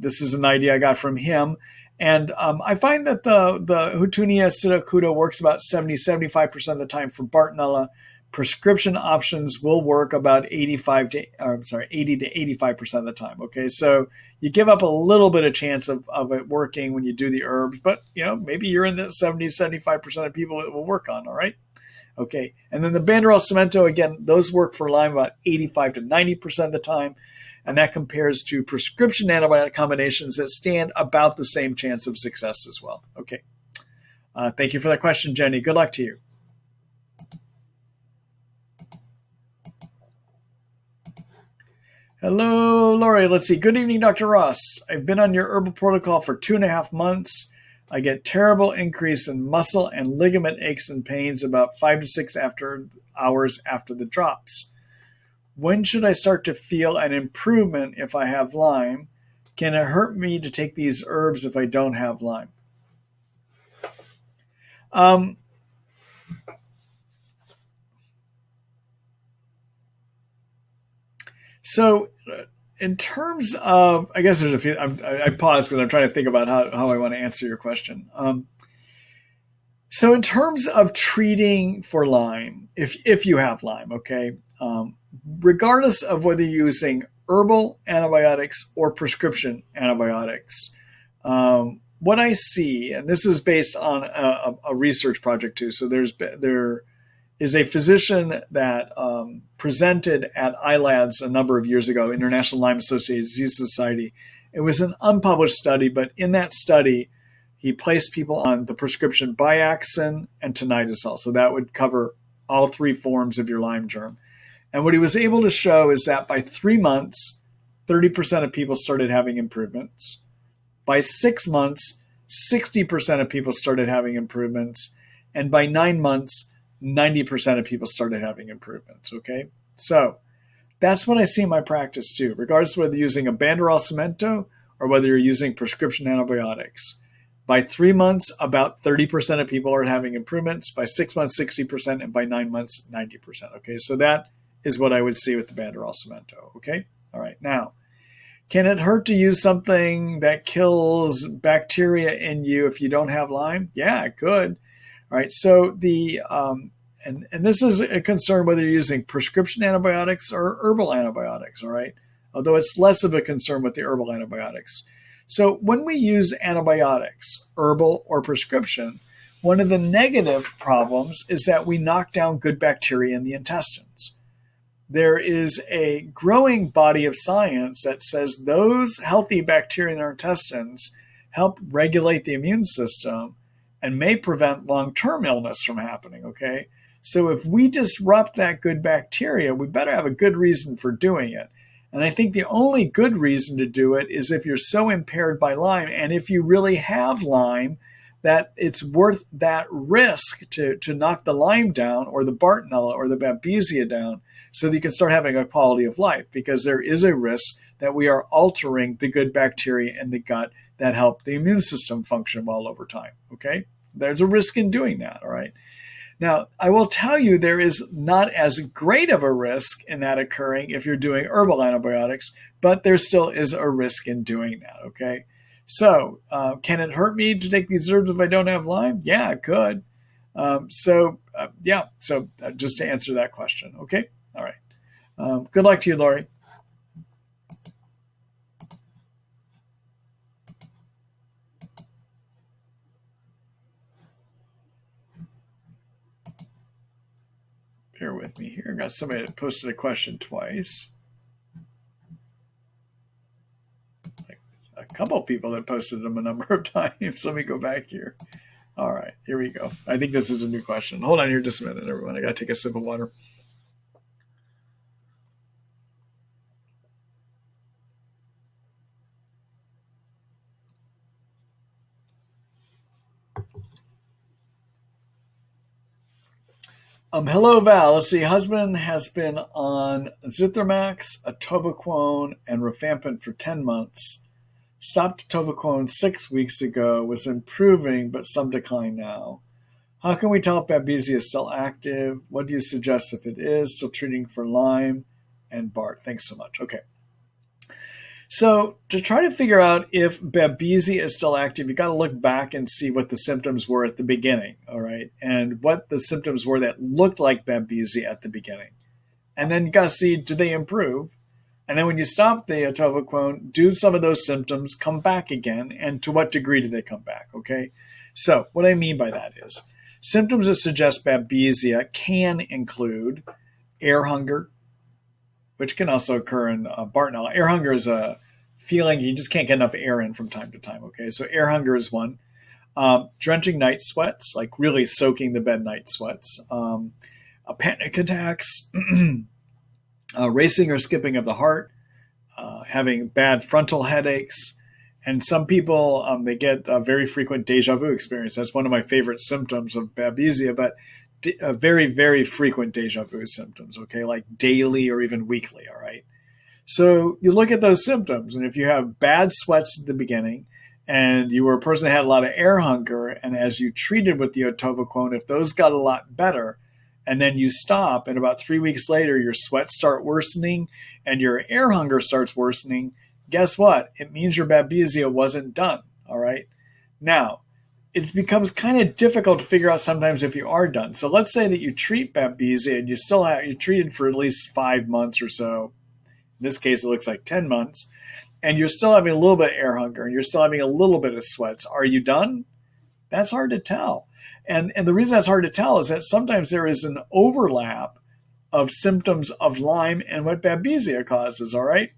Speaker 1: This is an idea I got from him. And I find that the Hutunia Sida acuta works about 75% of the time for Bartonella. Prescription options will work about 80 to 85% of the time. Okay, so you give up a little bit of chance of it working when you do the herbs, but maybe you're in the 75% of people it will work on. All right. Okay, and then the Banderol Cemento, again, those work for Lyme about 85 to 90% of the time, and that compares to prescription antibiotic combinations that stand about the same chance of success as well. Okay, thank you for that question, Jenny. Good luck to you. Hello, Lori. Let's see. Good evening, Dr. Ross. I've been on your herbal protocol for 2.5 months. I get terrible increase in muscle and ligament aches and pains about 5 to 6 hours after the drops. When should I start to feel an improvement if I have Lyme? Can it hurt me to take these herbs if I don't have Lyme? So in terms of, I guess there's a few, I paused because I'm trying to think about how I want to answer your question. So in terms of treating for Lyme, if you have Lyme, okay, regardless of whether you're using herbal antibiotics or prescription antibiotics, what I see, and this is based on a research project too, so there is a physician that presented at ILADS a number of years ago, International Lyme Associated Disease Society. It was an unpublished study, but in that study, he placed people on the prescription Biaxin and Tinidazole. So that would cover all 3 forms of your Lyme germ. And what he was able to show is that by 3 months, 30% of people started having improvements. By 6 months, 60% of people started having improvements. And by 9 months, 90% of people started having improvements, okay? So that's what I see in my practice too, regardless of whether you're using a Banderol Cemento or whether you're using prescription antibiotics. By 3 months, about 30% of people are having improvements. By 6 months, 60%, and by 9 months, 90%, okay? So that is what I would see with the Banderol Cemento, okay? All right, now, can it hurt to use something that kills bacteria in you if you don't have Lyme? Yeah, it could. All right, so and this is a concern whether you're using prescription antibiotics or herbal antibiotics, all right? Although it's less of a concern with the herbal antibiotics. So when we use antibiotics, herbal or prescription, one of the negative problems is that we knock down good bacteria in the intestines. there is a growing body of science that says those healthy bacteria in our intestines help regulate the immune system and may prevent long-term illness from happening, okay? So if we disrupt that good bacteria, we better have a good reason for doing it. And I think the only good reason to do it is if you're so impaired by Lyme, and if you really have Lyme, that it's worth that risk to knock the Lyme down or the Bartonella or the Babesia down so that you can start having a quality of life, because there is a risk that we are altering the good bacteria in the gut that help the immune system function well over time, okay? There's a risk in doing that, all right? Now, I will tell you there is not as great of a risk in that occurring if you're doing herbal antibiotics, but there still is a risk in doing that, okay? So, can it hurt me to take these herbs if I don't have Lyme? Yeah, it could. So just to answer that question, okay? All right. Good luck to you, Lori. Bear with me here. I got somebody that posted a question twice. A couple of people that posted them a number of times. Let me go back here. All right, here we go. I think this is a new question. Hold on here just a minute, everyone. I got to take a sip of water. Hello, Val. Let's see. Husband has been on Zithromax, atovaquone, and rifampin for 10 months. Stopped atovaquone 6 weeks ago. Was improving, but some decline now. How can we tell if Babesia is still active? What do you suggest if it is? Still treating for Lyme and Bart. Thanks so much. Okay. So to try to figure out if Babesia is still active, you got to look back and see what the symptoms were at the beginning, all right? And what the symptoms were that looked like Babesia at the beginning. And then you got to see, did they improve? And then when you stop the atovaquone, do some of those symptoms come back again? And to what degree do they come back, okay? So what I mean by that is symptoms that suggest Babesia can include air hunger, which can also occur in Bartonella. Air hunger is a feeling you just can't get enough air in from time to time, okay? So air hunger is one. Drenching night sweats, like really soaking the bed night sweats. Panic attacks, racing or skipping of the heart, having bad frontal headaches. And some people, they get a very frequent deja vu experience. That's one of my favorite symptoms of Babesia, but very, very frequent deja vu symptoms, okay, like daily or even weekly, all right? So you look at those symptoms, and if you have bad sweats at the beginning, and you were a person that had a lot of air hunger, and as you treated with the atovaquone, if those got a lot better, and then you stop, and about 3 weeks later, your sweats start worsening, and your air hunger starts worsening, guess what? It means your Babesia wasn't done, all right? Now, it becomes kind of difficult to figure out sometimes if you are done. So let's say that you treat Babesia and you treated for at least 5 months or so. In this case, it looks like 10 months. And you're still having a little bit of air hunger and you're still having a little bit of sweats. Are you done? That's hard to tell. And the reason that's hard to tell is that sometimes there is an overlap of symptoms of Lyme and what Babesia causes, all right?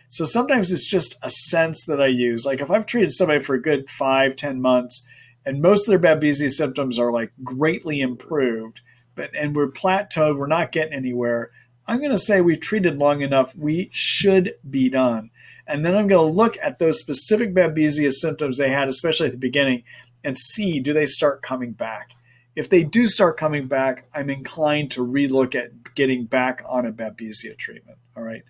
Speaker 1: So sometimes it's just a sense that I use. Like if I've treated somebody for a good 5-10 months, and most of their Babesia symptoms are like greatly improved, and we're plateaued, we're not getting anywhere, I'm going to say we've treated long enough, we should be done. And then I'm going to look at those specific Babesia symptoms they had, especially at the beginning, and see, do they start coming back? If they do start coming back, I'm inclined to relook at getting back on a Babesia treatment, all right?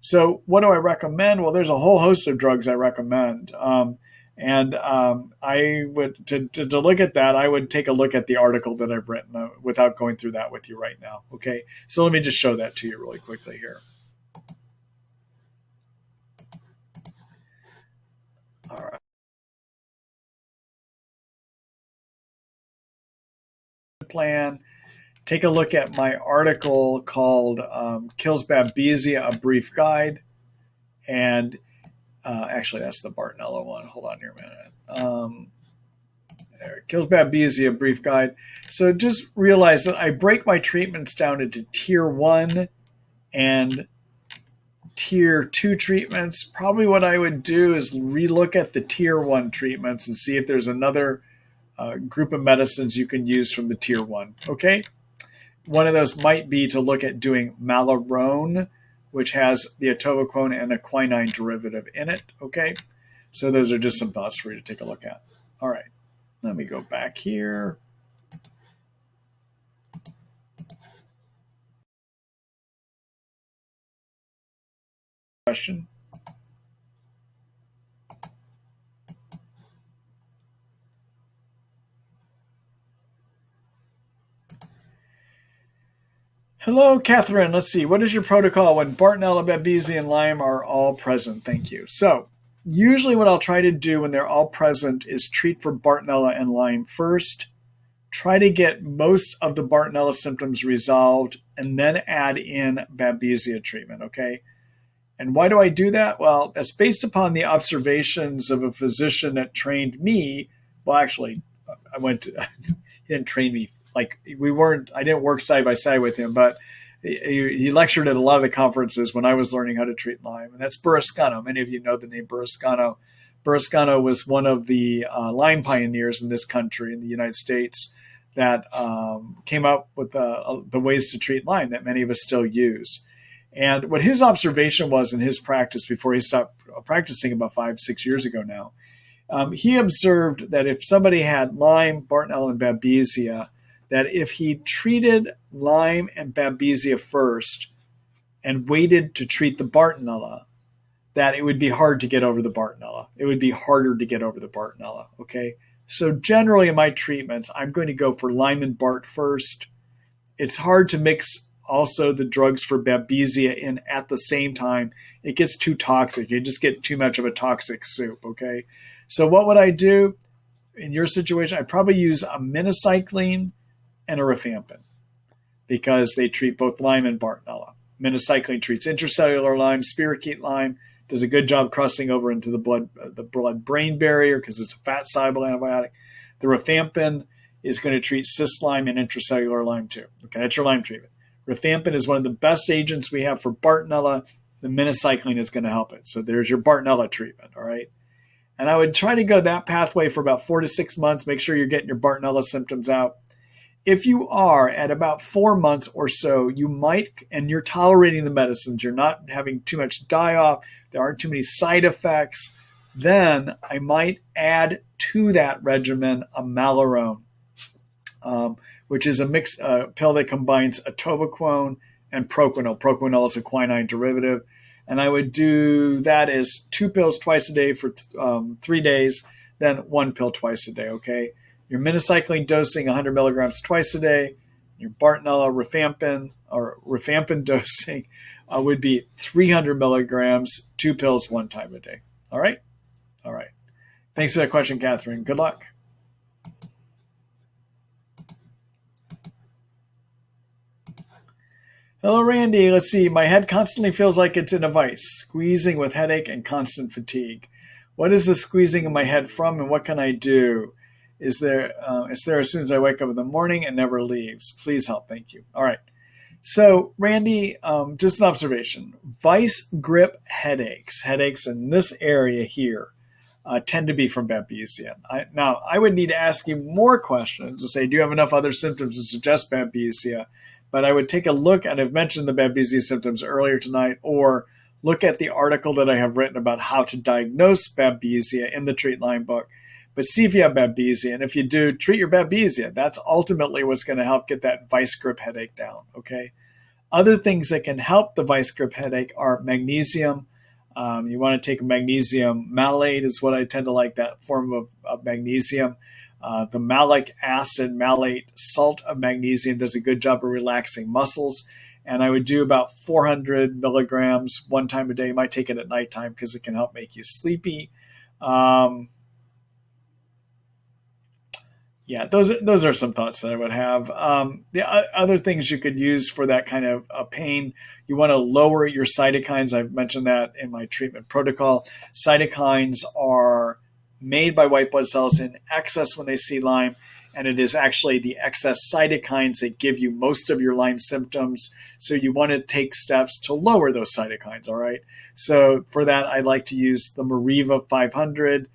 Speaker 1: So what do I recommend? Well, there's a whole host of drugs I recommend. I would, to look at that, I would take a look at the article that I've written without going through that with you right now. Okay, so let me just show that to you really quickly here. All right. Plan. Take a look at my article called Kills Babesia, A Brief Guide. And actually, that's the Bartonella one. Hold on here a minute. There, Kills Babesia, Brief Guide. So just realize that I break my treatments down into tier 1, And tier 2 treatments, probably what I would do is relook at the tier 1 treatments and see if there's another group of medicines you can use from the tier 1. Okay. One of those might be to look at doing Malarone, which has the atovaquone and a quinine derivative in it. Okay. So those are just some thoughts for you to take a look at. All right. Let me go back here. Question. Hello, Catherine. Let's see. What is your protocol when Bartonella, Babesia, and Lyme are all present? Thank you. So usually what I'll try to do when they're all present is treat for Bartonella and Lyme first, try to get most of the Bartonella symptoms resolved, and then add in Babesia treatment, okay? And why do I do that? Well, that's based upon the observations of a physician that trained me. Well, actually, he didn't train me. Like I didn't work side by side with him, but he lectured at a lot of the conferences when I was learning how to treat Lyme. And that's Burrascano. Many of you know the name Burrascano. Burrascano was one of the Lyme pioneers in this country, in the United States, that came up with the ways to treat Lyme that many of us still use. And what his observation was in his practice before he stopped practicing about 5-6 years ago now, he observed that if somebody had Lyme, Bartonella, and Babesia, that if he treated Lyme and Babesia first and waited to treat the Bartonella, that it would be hard to get over the Bartonella. It would be harder to get over the Bartonella, okay? So generally in my treatments, I'm going to go for Lyme and Bart first. It's hard to mix also the drugs for Babesia in at the same time. It gets too toxic. You just get too much of a toxic soup, okay? So what would I do in your situation? I'd probably use a minocycline and a rifampin because they treat both Lyme and Bartonella. Minocycline treats intracellular Lyme, spirochete Lyme, does a good job crossing over into the blood-brain barrier because it's a fat-soluble antibiotic. The rifampin is going to treat cyst Lyme and intracellular Lyme too. Okay, that's your Lyme treatment. Rifampin is one of the best agents we have for Bartonella. The minocycline is going to help it. So there's your Bartonella treatment, all right? And I would try to go that pathway for about 4 to 6 months. Make sure you're getting your Bartonella symptoms out. If you are at about 4 months or so, you might, and you're tolerating the medicines, you're not having too much die-off, there aren't too many side effects, then I might add to that regimen a Malarone, which is a pill that combines atovaquone and proquinol. Proquinol is a quinine derivative. And I would do that as 2 pills twice a day for 3 days, then 1 pill twice a day, okay? Your minocycline dosing 100 milligrams twice a day. Your Bartonella rifampin dosing would be 300 milligrams, 2 pills 1 time a day. All right? All right. Thanks for that question, Catherine. Good luck. Hello, Randy. Let's see. My head constantly feels like it's in a vice, squeezing with headache and constant fatigue. What is the squeezing in my head from, and what can I do? It's there as soon as I wake up in the morning and never leaves. Please help. Thank you. All right. So, Randy, just an observation. Vice grip headaches in this area here tend to be from Babesia. Now, I would need to ask you more questions to say, do you have enough other symptoms to suggest Babesia? But I would take a look, and I've mentioned the Babesia symptoms earlier tonight, or look at the article that I have written about how to diagnose Babesia in the Treat Lyme book. But see if you have Babesia, and if you do, treat your Babesia. That's ultimately what's going to help get that vice grip headache down, okay? Other things that can help the vice grip headache are magnesium. You want to take magnesium malate is what I tend to like, that form of magnesium. The malic acid, malate, salt of magnesium does a good job of relaxing muscles. And I would do about 400 milligrams 1 time a day. You might take it at nighttime because it can help make you sleepy. Yeah, those are some thoughts that I would have. The other things you could use for that kind of pain, you want to lower your cytokines. I've mentioned that in my treatment protocol. Cytokines are made by white blood cells in excess when they see Lyme. and it is actually the excess cytokines that give you most of your Lyme symptoms. So you want to take steps to lower those cytokines, all right? So for that, I like to use the Mariva 500,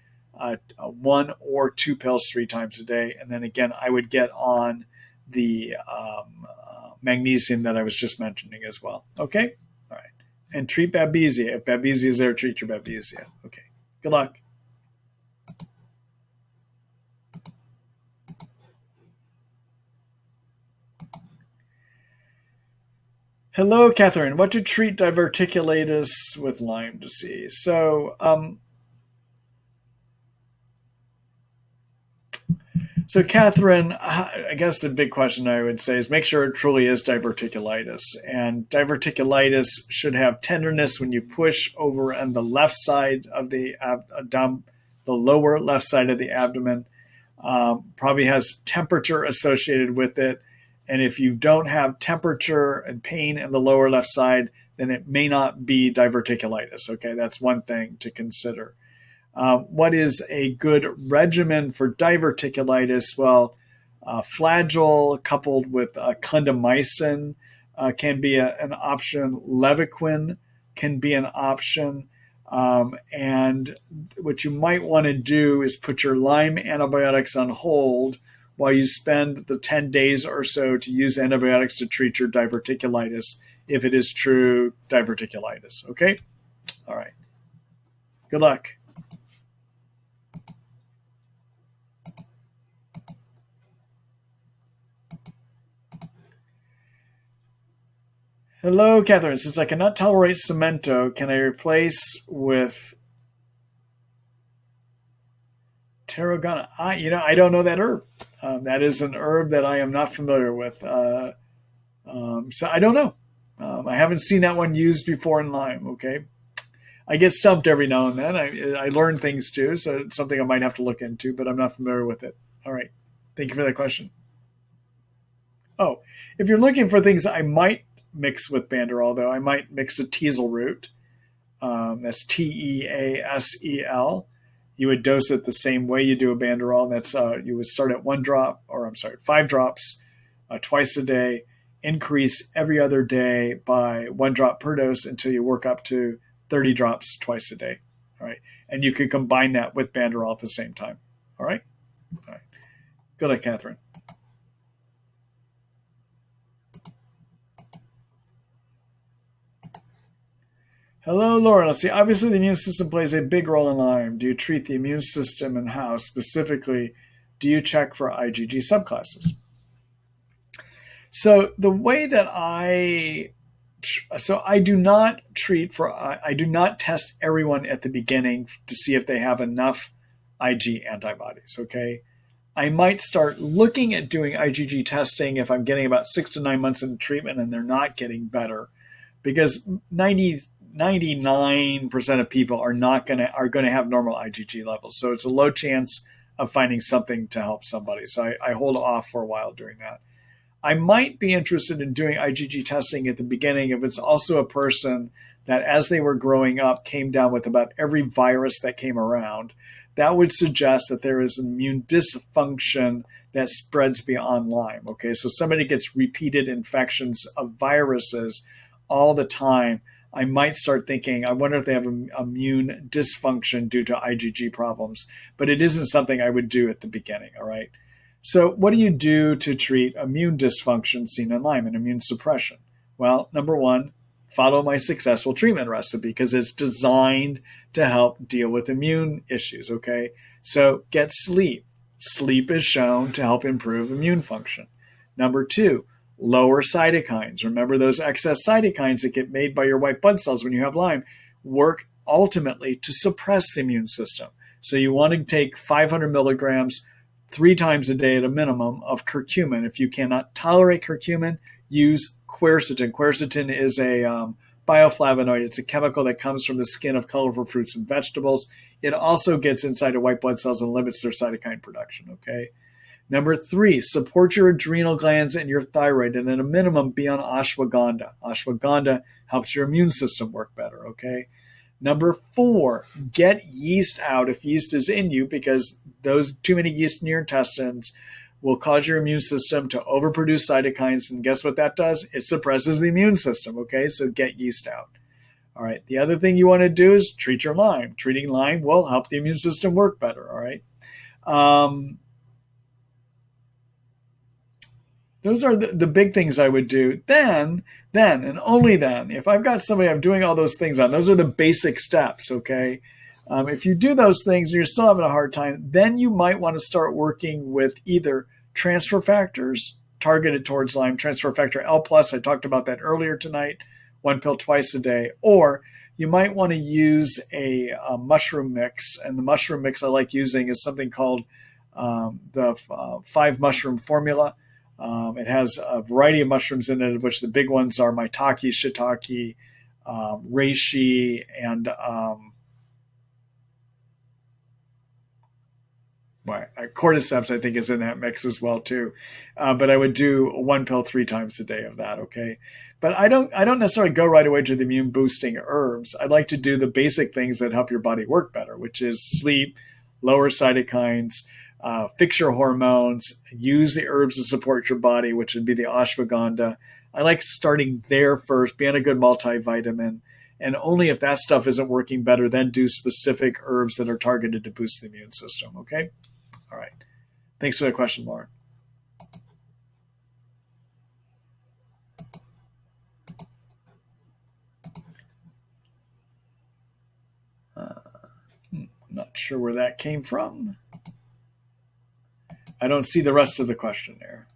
Speaker 1: 1 or 2 pills 3 times a day. And then again, I would get on the magnesium that I was just mentioning as well. Okay? All right. And treat Babesia. If Babesia is there, treat your Babesia. Okay. Good luck. Hello, Catherine. What to treat diverticulitis with Lyme disease? So Catherine, I guess the big question I would say is make sure it truly is diverticulitis. And diverticulitis should have tenderness when you push over on the left side of the lower left side of the abdomen. Probably has temperature associated with it. And if you don't have temperature and pain in the lower left side, then it may not be diverticulitis. Okay, that's one thing to consider. What is a good regimen for diverticulitis? Well, Flagyl coupled with clindamycin can be an option. Levaquin can be an option. And what you might want to do is put your Lyme antibiotics on hold while you spend the 10 days or so to use antibiotics to treat your diverticulitis, if it is true diverticulitis. Okay? All right. Good luck. Hello, Catherine. Since I cannot tolerate cemento, can I replace with tarragona? I don't know that herb. That is an herb that I am not familiar with. So I don't know. I haven't seen that one used before in Lyme. Okay. I get stumped every now and then. I learn things too, so it's something I might have to look into, but I'm not familiar with it. All right. Thank you for that question. Oh, if you're looking for things I might mix with Banderol, though, I might mix a teasel root. That's Teasel. You would dose it the same way you do a Banderol. That's you would start at 5 drops twice a day, increase every other day by 1 drop per dose until you work up to 30 drops twice a day. All right. And you could combine that with Banderol at the same time. All right. All right. Good luck, Catherine. Hello, Laura. Let's see. Obviously, the immune system plays a big role in Lyme. Do you treat the immune system in house? Specifically, do you check for IgG subclasses? So the way that I do not test everyone at the beginning to see if they have enough Ig antibodies. Okay. I might start looking at doing IgG testing if I'm getting about 6 to 9 months into treatment and they're not getting better, because 99% of people are going to have normal IgG levels. So it's a low chance of finding something to help somebody. So I hold off for a while doing that. I might be interested in doing IgG testing at the beginning if it's also a person that, as they were growing up, came down with about every virus that came around. That would suggest that there is immune dysfunction that spreads beyond Lyme. Okay, so somebody gets repeated infections of viruses all the time. I might start thinking, I wonder if they have immune dysfunction due to IgG problems, but it isn't something I would do at the beginning, all right? So what do you do to treat immune dysfunction seen in Lyme and immune suppression? Well, number one, follow my successful treatment recipe because it's designed to help deal with immune issues, okay? So get sleep. Sleep is shown to help improve immune function. Number two, lower cytokines. Remember, those excess cytokines that get made by your white blood cells when you have Lyme work ultimately to suppress the immune system. So you want to take 500 milligrams 3 times a day at a minimum of curcumin. If you cannot tolerate curcumin, use quercetin. Quercetin is a bioflavonoid. It's a chemical that comes from the skin of colorful fruits and vegetables. It also gets inside of white blood cells and limits their cytokine production, okay? Number 3, support your adrenal glands and your thyroid, and at a minimum, be on ashwagandha. Ashwagandha helps your immune system work better, okay? Number 4, get yeast out if yeast is in you, because those too many yeast in your intestines will cause your immune system to overproduce cytokines. And guess what that does? It suppresses the immune system. Okay, so get yeast out. All right. The other thing you want to do is treat your Lyme. Treating Lyme will help the immune system work better. All right. Those are the big things I would do. Then, and only then, if I've got somebody I'm doing all those things on, those are the basic steps, okay? If you do those things and you're still having a hard time, then you might want to start working with either transfer factors targeted towards Lyme, transfer factor L+, I talked about that earlier tonight, 1 pill twice a day, or you might want to use a mushroom mix. And the mushroom mix I like using is something called the 5 mushroom formula. It has a variety of mushrooms in it, of which the big ones are maitake, shiitake, reishi, and cordyceps, I think, is in that mix as well too. But I would do 1 pill 3 times a day of that. Okay, but I don't necessarily go right away to the immune boosting herbs. I'd like to do the basic things that help your body work better, which is sleep, lower cytokines, fix your hormones, use the herbs to support your body, which would be the ashwagandha. I like starting there first, being a good multivitamin. And only if that stuff isn't working better, then do specific herbs that are targeted to boost the immune system. Okay? All right. Thanks for the question, Lauren. Not sure where that came from. I don't see the rest of the question there.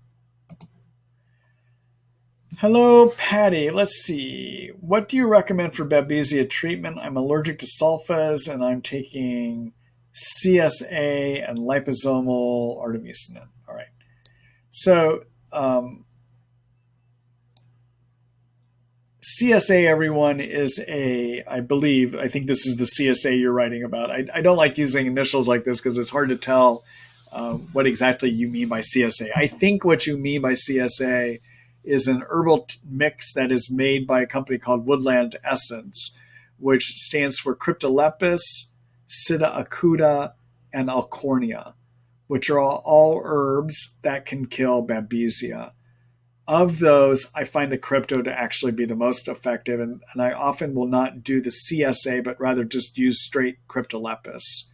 Speaker 1: Hello, Patty. Let's see. What do you recommend for Babesia treatment? I'm allergic to sulfas and I'm taking CSA and liposomal artemisinin. All right. So CSA, everyone, is I think this is the CSA you're writing about. I don't like using initials like this because it's hard to tell what exactly you mean by CSA. I think what you mean by CSA is an herbal mix that is made by a company called Woodland Essence, which stands for Cryptolepis, Sitta acuta, and Alcornia, which are all herbs that can kill Babesia. Of those, I find the Crypto to actually be the most effective, and I often will not do the CSA, but rather just use straight Cryptolepis.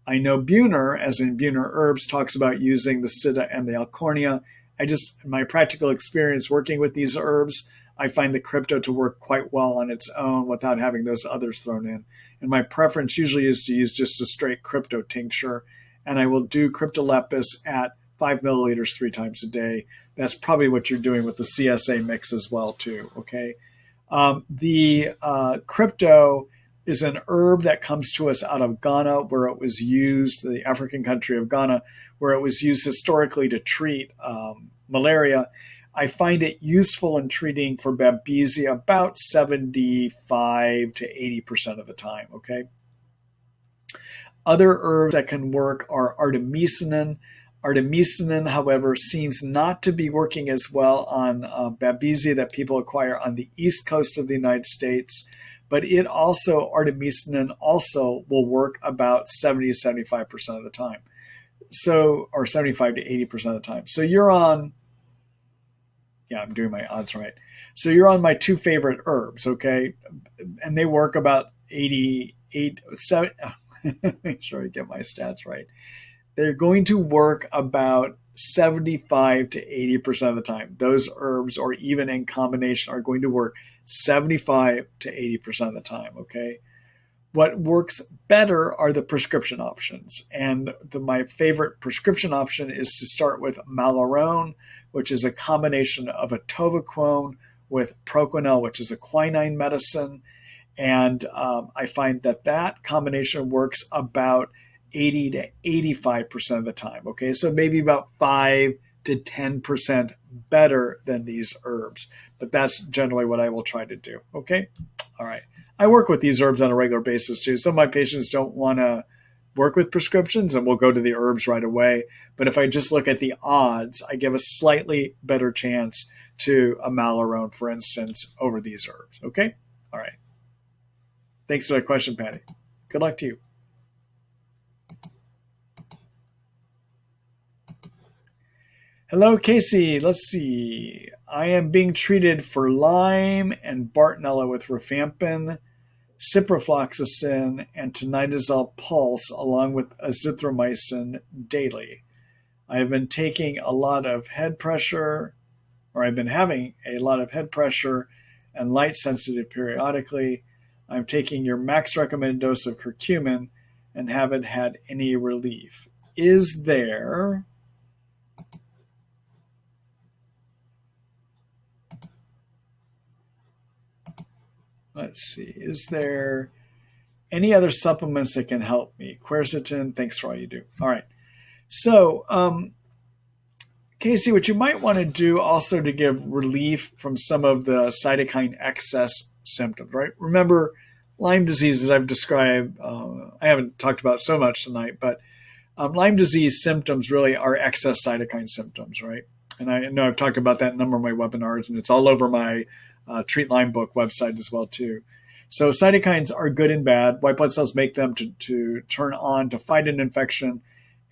Speaker 1: I know Buhner, as in Buhner Herbs, talks about using the Sitta and the Alcornia. In my practical experience working with these herbs, I find the Crypto to work quite well on its own without having those others thrown in. And my preference usually is to use just a straight Crypto tincture. And I will do Cryptolepis at 5 milliliters 3 times a day. That's probably what you're doing with the CSA mix as well too, okay? The Crypto is an herb that comes to us out of Ghana, where it was used, the African country of Ghana, where it was used historically to treat malaria. I find it useful in treating for Babesia about 75 to 80% of the time, okay? Other herbs that can work are artemisinin. Artemisinin, however, seems not to be working as well on Babesia that people acquire on the east coast of the United States. But artemisinin also will work about 70 to 75% of the time. Or 75 to 80% of the time. So you're on, I'm doing my odds right. So you're on my 2 favorite herbs, okay? And they work about 88, 70, make sure I get my stats right. They're going to work about 75 to 80% of the time. Those herbs, or even in combination, are going to work 75 to 80% of the time, okay? What works better are the prescription options. And my favorite prescription option is to start with Malarone, which is a combination of atovaquone with proquinel, which is a quinine medicine. And I find that combination works about 80 to 85% of the time. Okay, so maybe about 5 to 10% better than these herbs. But that's generally what I will try to do. Okay, all right. I work with these herbs on a regular basis too. Some of my patients don't want to work with prescriptions and we'll go to the herbs right away. But if I just look at the odds, I give a slightly better chance to a Malarone, for instance, over these herbs. Okay, all right. Thanks for that question, Patty. Good luck to you. Hello, Casey. Let's see. I am being treated for Lyme and Bartonella with rifampin, ciprofloxacin, and tinidazole pulse, along with azithromycin daily. I have been taking a lot of head pressure, or I've been having a lot of head pressure and light sensitive periodically. I'm taking your max recommended dose of curcumin and haven't had any relief. Is there, let's see, is there any other supplements that can help me? Quercetin, thanks for all you do. All right. So, Casey, what you might want to do also to give relief from some of the cytokine excess symptoms, right? Remember, Lyme disease, as I've described, I haven't talked about so much tonight, but Lyme disease symptoms really are excess cytokine symptoms, right? And I know I've talked about that in a number of my webinars, and it's all over my Treat Lyme book website as well, too. So cytokines are good and bad. White blood cells make them to turn on to fight an infection.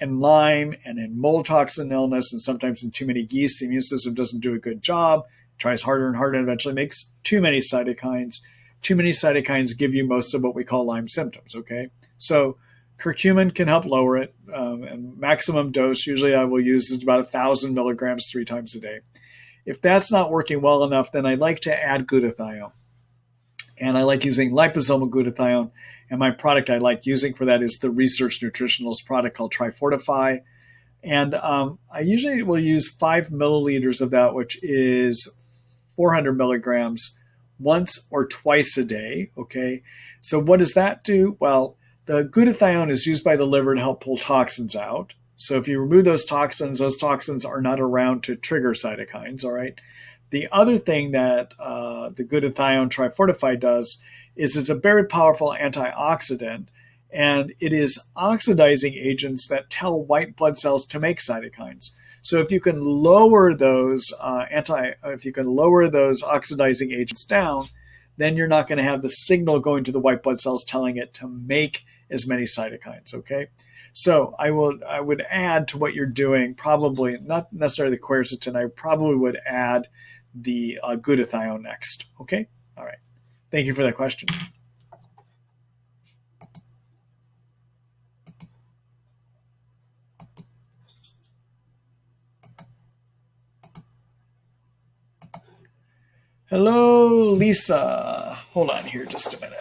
Speaker 1: In Lyme and in mold toxin illness, and sometimes in too many yeast, the immune system doesn't do a good job, tries harder and harder, and eventually makes too many cytokines. Too many cytokines give you most of what we call Lyme symptoms, okay? So curcumin can help lower it, and maximum dose, usually I will use is about 1,000 milligrams 3 times a day. If that's not working well enough, then I like to add glutathione. And I like using liposomal glutathione. And my product I like using for that is the Research Nutritionals product called Trifortify. And I usually will use 5 milliliters of that, which is 400 milligrams, once or twice a day. Okay. So what does that do? Well, the glutathione is used by the liver to help pull toxins out. So if you remove those toxins are not around to trigger cytokines. All right. The other thing that the glutathione Trifortify does is it's a very powerful antioxidant, and it is oxidizing agents that tell white blood cells to make cytokines. So if you can lower those oxidizing agents down, then you're not going to have the signal going to the white blood cells telling it to make as many cytokines. Okay, so I would add to what you're doing, probably not necessarily the quercetin. I probably would add the glutathione next. Okay, all right. Thank you for that question. Hello, Lisa. Hold on here just a minute.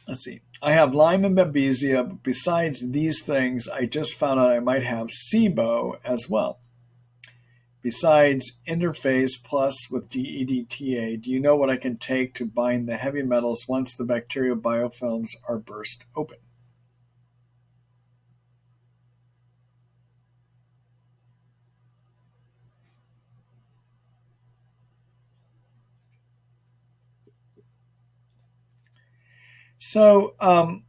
Speaker 1: Let's see. I have Lyme and Babesia, but besides these things, I just found out I might have SIBO as well. Besides interface plus with DEDTA, do you know what I can take to bind the heavy metals once the bacterial biofilms are burst open? So I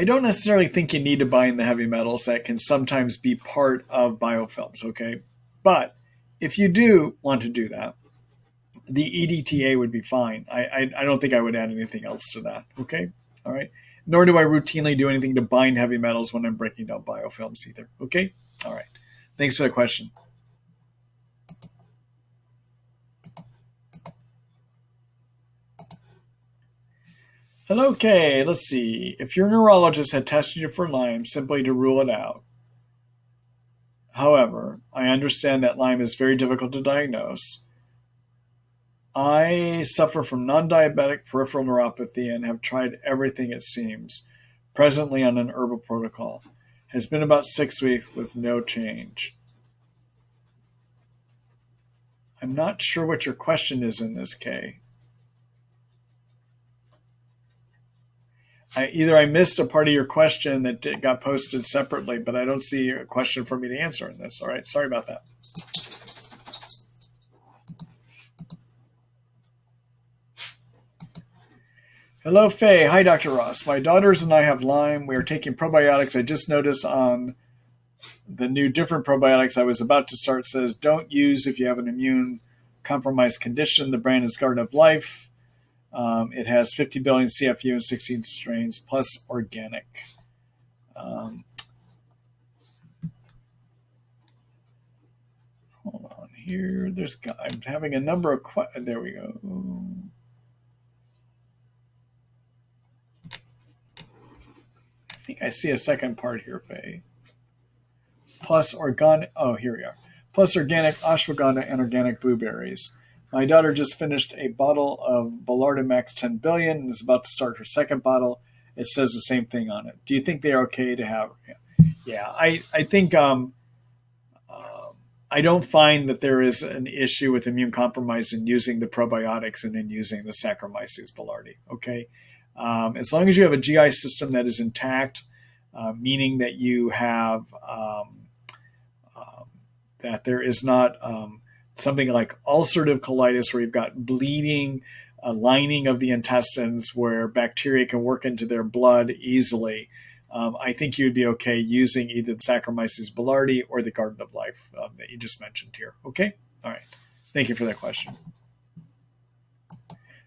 Speaker 1: don't necessarily think you need to bind the heavy metals. That can sometimes be part of biofilms, okay? But if you do want to do that, the EDTA would be fine. I don't think I would add anything else to that, okay? All right. Nor do I routinely do anything to bind heavy metals when I'm breaking down biofilms either, okay? All right. Thanks for the question. Hello, Kay. Let's see. If your neurologist had tested you for Lyme simply to rule it out, however, I understand that Lyme is very difficult to diagnose. I suffer from non-diabetic peripheral neuropathy and have tried everything it seems. Presently on an herbal protocol. Has been about 6 weeks with no change. I'm not sure what your question is in this, Kay. Either I missed a part of your question that got posted separately, but I don't see a question for me to answer in this. All right, sorry about that. Hello, Faye. Hi, Dr. Ross. My daughters and I have Lyme. We are taking probiotics. I just noticed on the new different probiotics I was about to start says don't use if you have an immune compromised condition. The brand is Garden of Life. It has 50 billion CFU and 16 strains plus organic. Hold on here. I'm having a number of there we go. I think I see a second part here, Faye. Plus organic. Oh, here we are. Plus organic ashwagandha and organic blueberries. My daughter just finished a bottle of Bilarda Max 10 billion and is about to start her second bottle. It says the same thing on it. Do you think they are okay to have? Yeah, I think I don't find that there is an issue with immune compromise in using the probiotics and in using the Saccharomyces boulardii. Okay, as long as you have a GI system that is intact, meaning that you have that there is not something like ulcerative colitis where you've got bleeding, lining of the intestines where bacteria can work into their blood easily. I think you'd be okay using either the Saccharomyces boulardii or the Garden of Life that you just mentioned here. Okay? All right. Thank you for that question.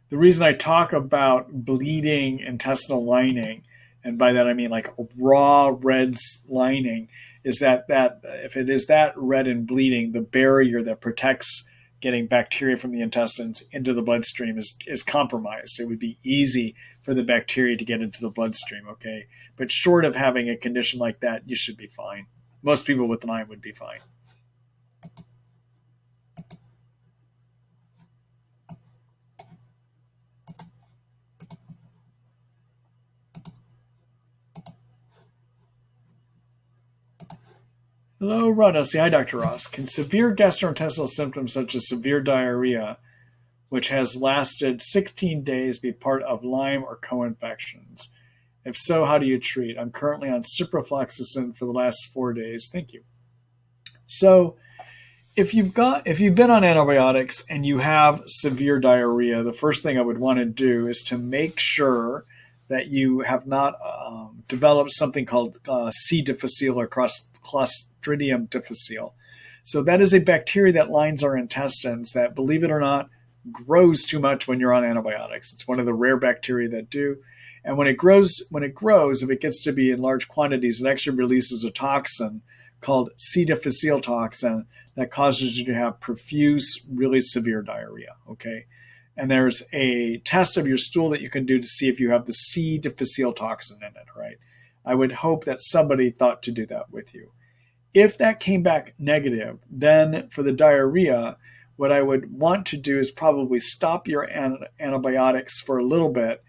Speaker 1: The reason I talk about bleeding intestinal lining, and by that I mean like raw red lining, is that if it is that red and bleeding, the barrier that protects getting bacteria from the intestines into the bloodstream is compromised. It would be easy for the bacteria to get into the bloodstream, okay? But short of having a condition like that, you should be fine. Most people with Lyme would be fine. Hello, Rhonda. Hi, Dr. Ross. Can severe gastrointestinal symptoms such as severe diarrhea, which has lasted 16 days, be part of Lyme or co-infections? If so, how do you treat? I'm currently on ciprofloxacin for the last 4 days. Thank you. So if you've been on antibiotics and you have severe diarrhea, the first thing I would want to do is to make sure that you have not developed something called C. difficile or Clostridium difficile. So that is a bacteria that lines our intestines that, believe it or not, grows too much when you're on antibiotics. It's one of the rare bacteria that do. And when it grows, if it gets to be in large quantities, it actually releases a toxin called C. difficile toxin that causes you to have profuse, really severe diarrhea. Okay. And there's a test of your stool that you can do to see if you have the C. difficile toxin in it, right? I would hope that somebody thought to do that with you. If that came back negative, then for the diarrhea, what I would want to do is probably stop your antibiotics for a little bit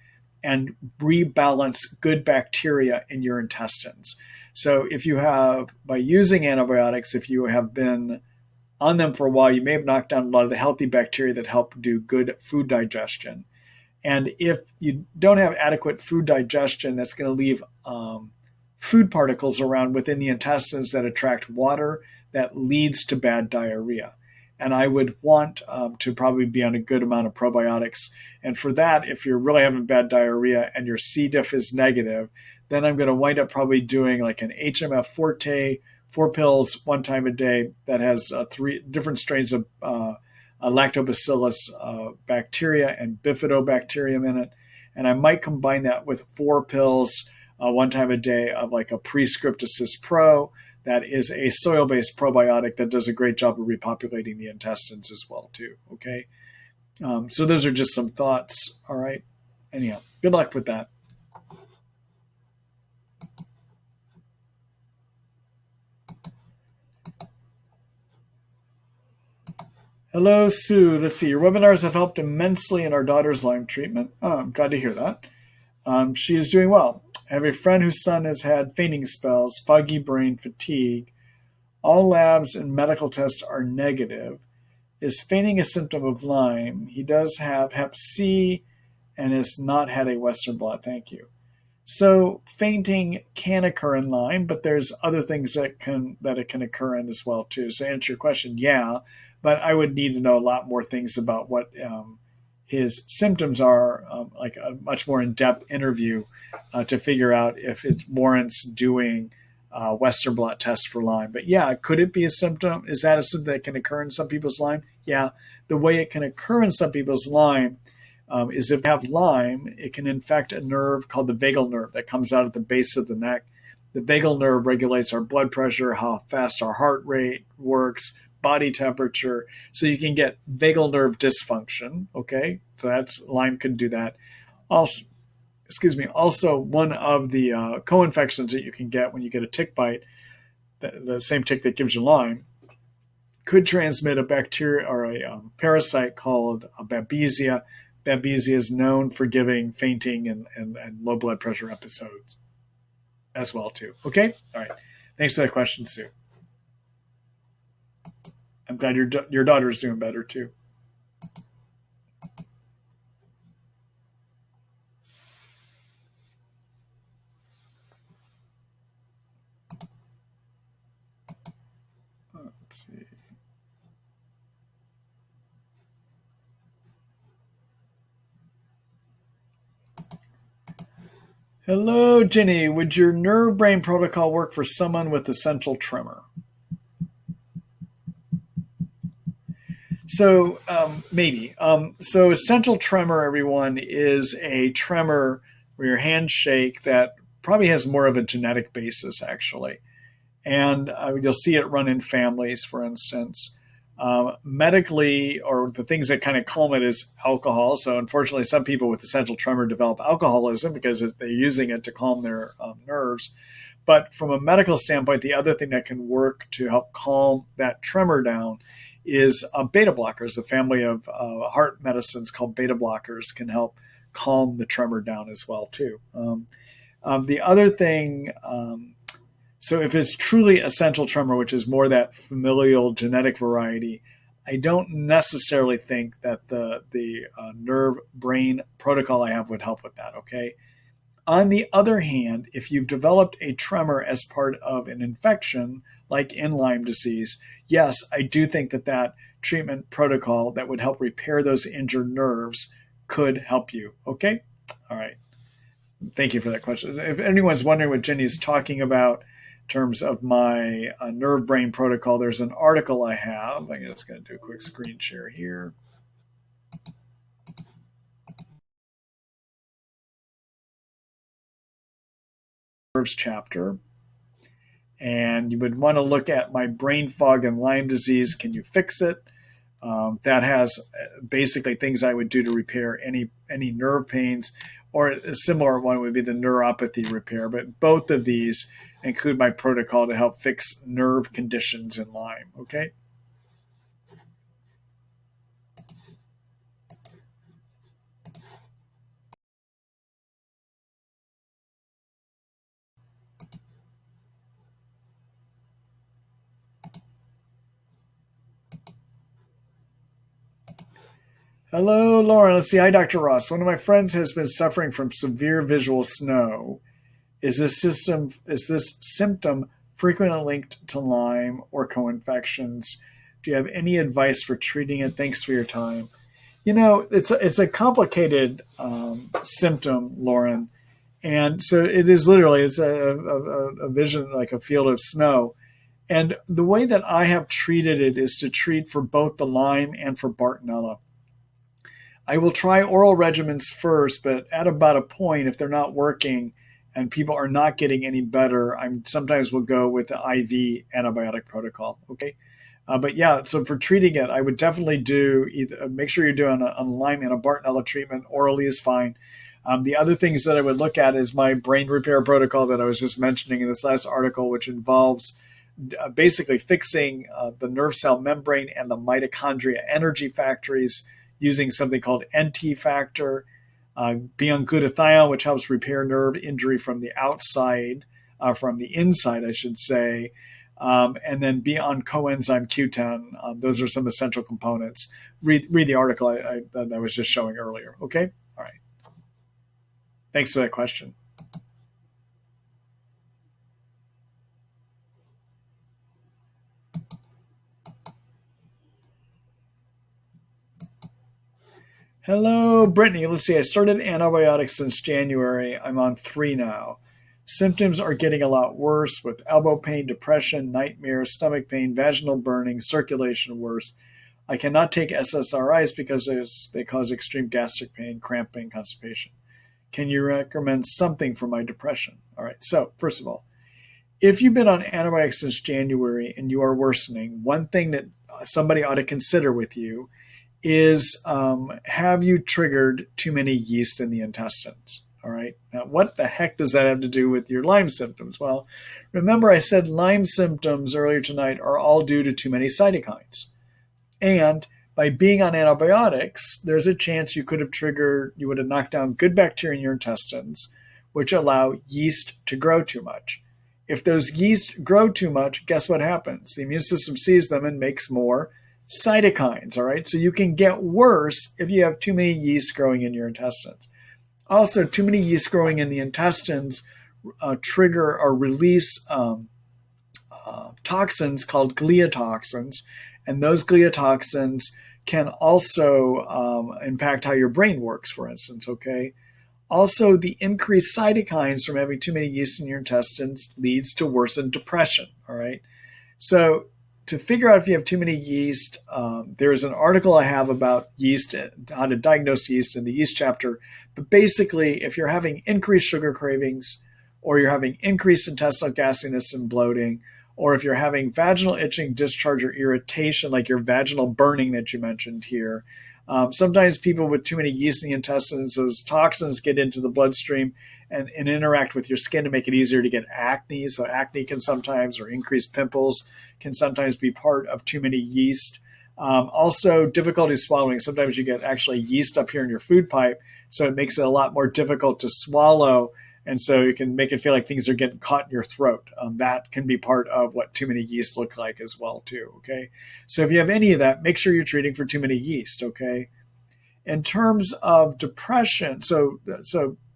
Speaker 1: and rebalance good bacteria in your intestines. So if you have, by using antibiotics, if you have been on them for a while, you may have knocked down a lot of the healthy bacteria that help do good food digestion. And if you don't have adequate food digestion, that's going to leave food particles around within the intestines that attract water that leads to bad diarrhea. And I would want to probably be on a good amount of probiotics. And for that, if you're really having bad diarrhea and your C. diff is negative, then I'm going to wind up probably doing like an HMF Forte, 4 pills 1 time a day that has 3 different strains of lactobacillus bacteria and bifidobacterium in it. And I might combine that with 4 pills 1 time a day of like a Prescript Assist Pro. That is a soil-based probiotic that does a great job of repopulating the intestines as well, too. Okay. So those are just some thoughts. All right. Anyhow, good luck with that. Hello, Sue. Let's see. Your webinars have helped immensely in our daughter's Lyme treatment. Oh, I'm glad to hear that. She is doing well. I have a friend whose son has had fainting spells, foggy brain, fatigue. All labs and medical tests are negative. Is fainting a symptom of Lyme? He does have Hep C and has not had a Western blot. Thank you. So fainting can occur in Lyme, but there's other things that it can occur in as well too. So to answer your question, yeah, but I would need to know a lot more things about what his symptoms are, like a much more in-depth interview to figure out if it warrants doing Western blot test for Lyme. But yeah, could it be a symptom? Is that a symptom that can occur in some people's Lyme? Yeah. The way it can occur in some people's Lyme is if you have Lyme, it can infect a nerve called the vagal nerve that comes out at the base of the neck. The vagal nerve regulates our blood pressure, how fast our heart rate works, body temperature. So you can get vagal nerve dysfunction. Okay. So that's Lyme can do that. Also, also one of the co-infections that you can get when you get a tick bite, the same tick that gives you Lyme, could transmit a bacteria or a parasite called Babesia. Babesia is known for giving fainting and low blood pressure episodes as well too. Okay, all right. Thanks for that question, Sue. I'm glad your daughter's doing better too. Let's see. Hello, Jenny. Would your nerve brain protocol work for someone with essential tremor? So maybe. So essential tremor, everyone, is a tremor where your hands shake that probably has more of a genetic basis, actually. And you'll see it run in families, for instance. Medically, or the things that kind of calm it is alcohol. So unfortunately, some people with essential tremor develop alcoholism because they're using it to calm their nerves. But from a medical standpoint, the other thing that can work to help calm that tremor down is beta blockers. The family of heart medicines called beta blockers can help calm the tremor down as well too. The other thing, so if it's truly essential tremor, which is more that familial genetic variety, I don't necessarily think that the nerve brain protocol I have would help with that. Okay. On the other hand, if you've developed a tremor as part of an infection, like in Lyme disease, yes, I do think that that treatment protocol that would help repair those injured nerves could help you. Okay? All right. Thank you for that question. If anyone's wondering what Jenny's talking about in terms of my nerve brain protocol, there's an article I have. I'm just going to do a quick screen share here. Nerves chapter. And you would want to look at my brain fog and Lyme disease. Can you fix it? That has basically things I would do to repair any nerve pains, or a similar one would be the neuropathy repair. But both of these include my protocol to help fix nerve conditions in Lyme. Okay. Hello, Lauren. Let's see. Hi, Dr. Ross. One of my friends has been suffering from severe visual snow. Is this symptom frequently linked to Lyme or co-infections? Do you have any advice for treating it? Thanks for your time. You know, it's a complicated symptom, Lauren, and so it is literally it's a vision like a field of snow. And the way that I have treated it is to treat for both the Lyme and for Bartonella. I will try oral regimens first, but at about a point, if they're not working and people are not getting any better, I sometimes will go with the IV antibiotic protocol. Okay. But yeah, so for treating it, I would definitely do either make sure you're doing a Lyme and a Bartonella treatment. Orally is fine. The other things that I would look at is my brain repair protocol that I was just mentioning in this last article, which involves basically fixing the nerve cell membrane and the mitochondria energy factories using something called NT factor. Be on glutathione, which helps repair nerve injury from the outside, from the inside, I should say. And then be on coenzyme Q10. Those are some essential components. Read the article that I was just showing earlier. Okay? All right. Thanks for that question. Hello, Brittany. Let's see. I started antibiotics since January. I'm on 3 now. Symptoms are getting a lot worse with elbow pain, depression, nightmares, stomach pain, vaginal burning, circulation worse. I cannot take SSRIs because they cause extreme gastric pain, cramping, constipation. Can you recommend something for my depression? All right. So, first of all, if you've been on antibiotics since January and you are worsening, one thing that somebody ought to consider with you is have you triggered too many yeast in the intestines? All right. Now, what the heck does that have to do with your Lyme symptoms? Well, remember I said Lyme symptoms earlier tonight are all due to too many cytokines. And by being on antibiotics, there's a chance you would have knocked down good bacteria in your intestines, which allow yeast to grow too much. If those yeast grow too much, guess what happens? The immune system sees them and makes more cytokines, all right? So you can get worse if you have too many yeast growing in your intestines. Also, too many yeast growing in the intestines trigger or release toxins called gliotoxins, and those gliotoxins can also impact how your brain works, for instance, okay? Also, the increased cytokines from having too many yeast in your intestines leads to worsened depression, all right? So to figure out if you have too many yeast, there's an article I have about yeast, how to diagnose yeast in the yeast chapter. But basically, if you're having increased sugar cravings, or you're having increased intestinal gasiness and bloating, or if you're having vaginal itching, discharge, or irritation, like your vaginal burning that you mentioned here, sometimes people with too many yeast in the intestines, those toxins get into the bloodstream and interact with your skin to make it easier to get acne. So acne can sometimes, or increased pimples can sometimes be part of too many yeast. Also, difficulty swallowing. Sometimes you get actually yeast up here in your food pipe, so it makes it a lot more difficult to swallow. And so you can make it feel like things are getting caught in your throat. That can be part of what too many yeast look like as well, too, okay? So if you have any of that, make sure you're treating for too many yeast, okay? In terms of depression, so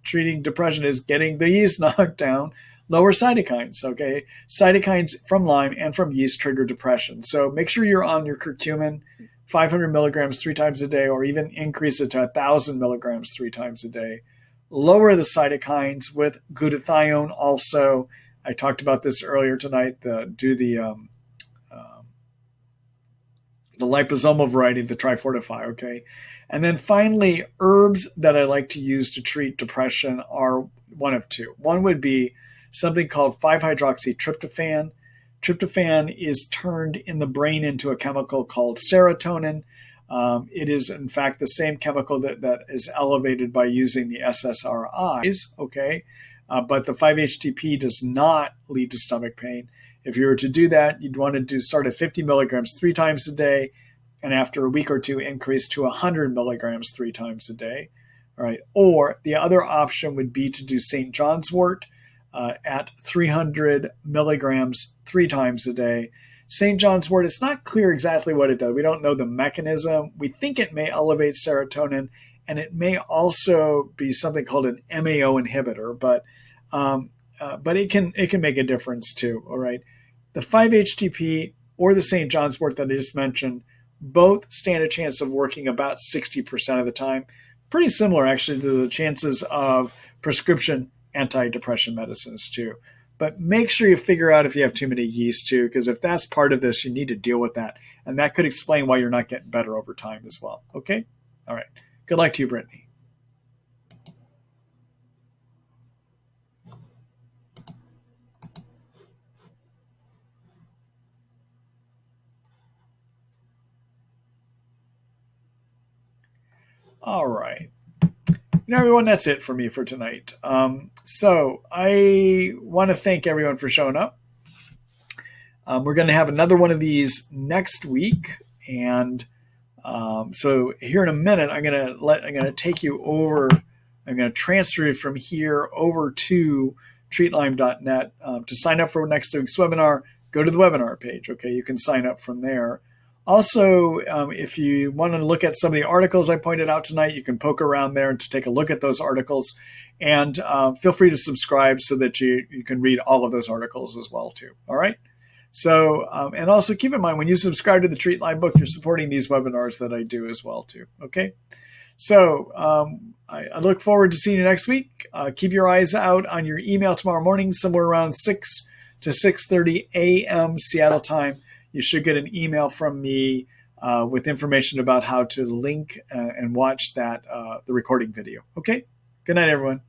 Speaker 1: treating depression is getting the yeast knocked down, lower cytokines, okay? Cytokines from Lyme and from yeast trigger depression. So make sure you're on your curcumin, 500 milligrams 3 times a day, or even increase it to 1,000 milligrams 3 times a day. Lower the cytokines with glutathione. Also, I talked about this earlier tonight. Do the liposomal variety, the Trifortify, okay? And then finally, herbs that I like to use to treat depression are one of two. One would be something called 5-hydroxytryptophan. Tryptophan is turned in the brain into a chemical called serotonin. It is, in fact, the same chemical that is elevated by using the SSRIs, okay? But the 5-HTP does not lead to stomach pain. If you were to do that, you'd want to start at 50 milligrams 3 times a day, and after a week or two, increase to 100 milligrams 3 times a day, all right? Or the other option would be to do St. John's wort at 300 milligrams 3 times a day. St. John's wort, it's not clear exactly what it does. We don't know the mechanism. We think it may elevate serotonin, and it may also be something called an MAO inhibitor, but it can make a difference too, all right? The 5-HTP or the St. John's wort that I just mentioned, both stand a chance of working about 60% of the time. Pretty similar, actually, to the chances of prescription antidepressant medicines too. But make sure you figure out if you have too many yeast too, because if that's part of this, you need to deal with that. And that could explain why you're not getting better over time as well. Okay? All right. Good luck to you, Brittany. All right. Everyone, that's it for me for tonight. So I want to thank everyone for showing up. We're going to have another one of these next week, and so here in a minute, I'm going to take you over. I'm going to transfer you from here over to treatlyme.net to sign up for next week's webinar. Go to the webinar page. Okay, you can sign up from there. Also, if you want to look at some of the articles I pointed out tonight, you can poke around there to take a look at those articles. And feel free to subscribe so that you can read all of those articles as well, too. All right? So, and also keep in mind, when you subscribe to the Treat Lyme book, you're supporting these webinars that I do as well, too. Okay? So I look forward to seeing you next week. Keep your eyes out on your email tomorrow morning, somewhere around 6 to 6:30 a.m. Seattle time. You should get an email from me with information about how to link and watch that the recording video. Okay. Good night, everyone.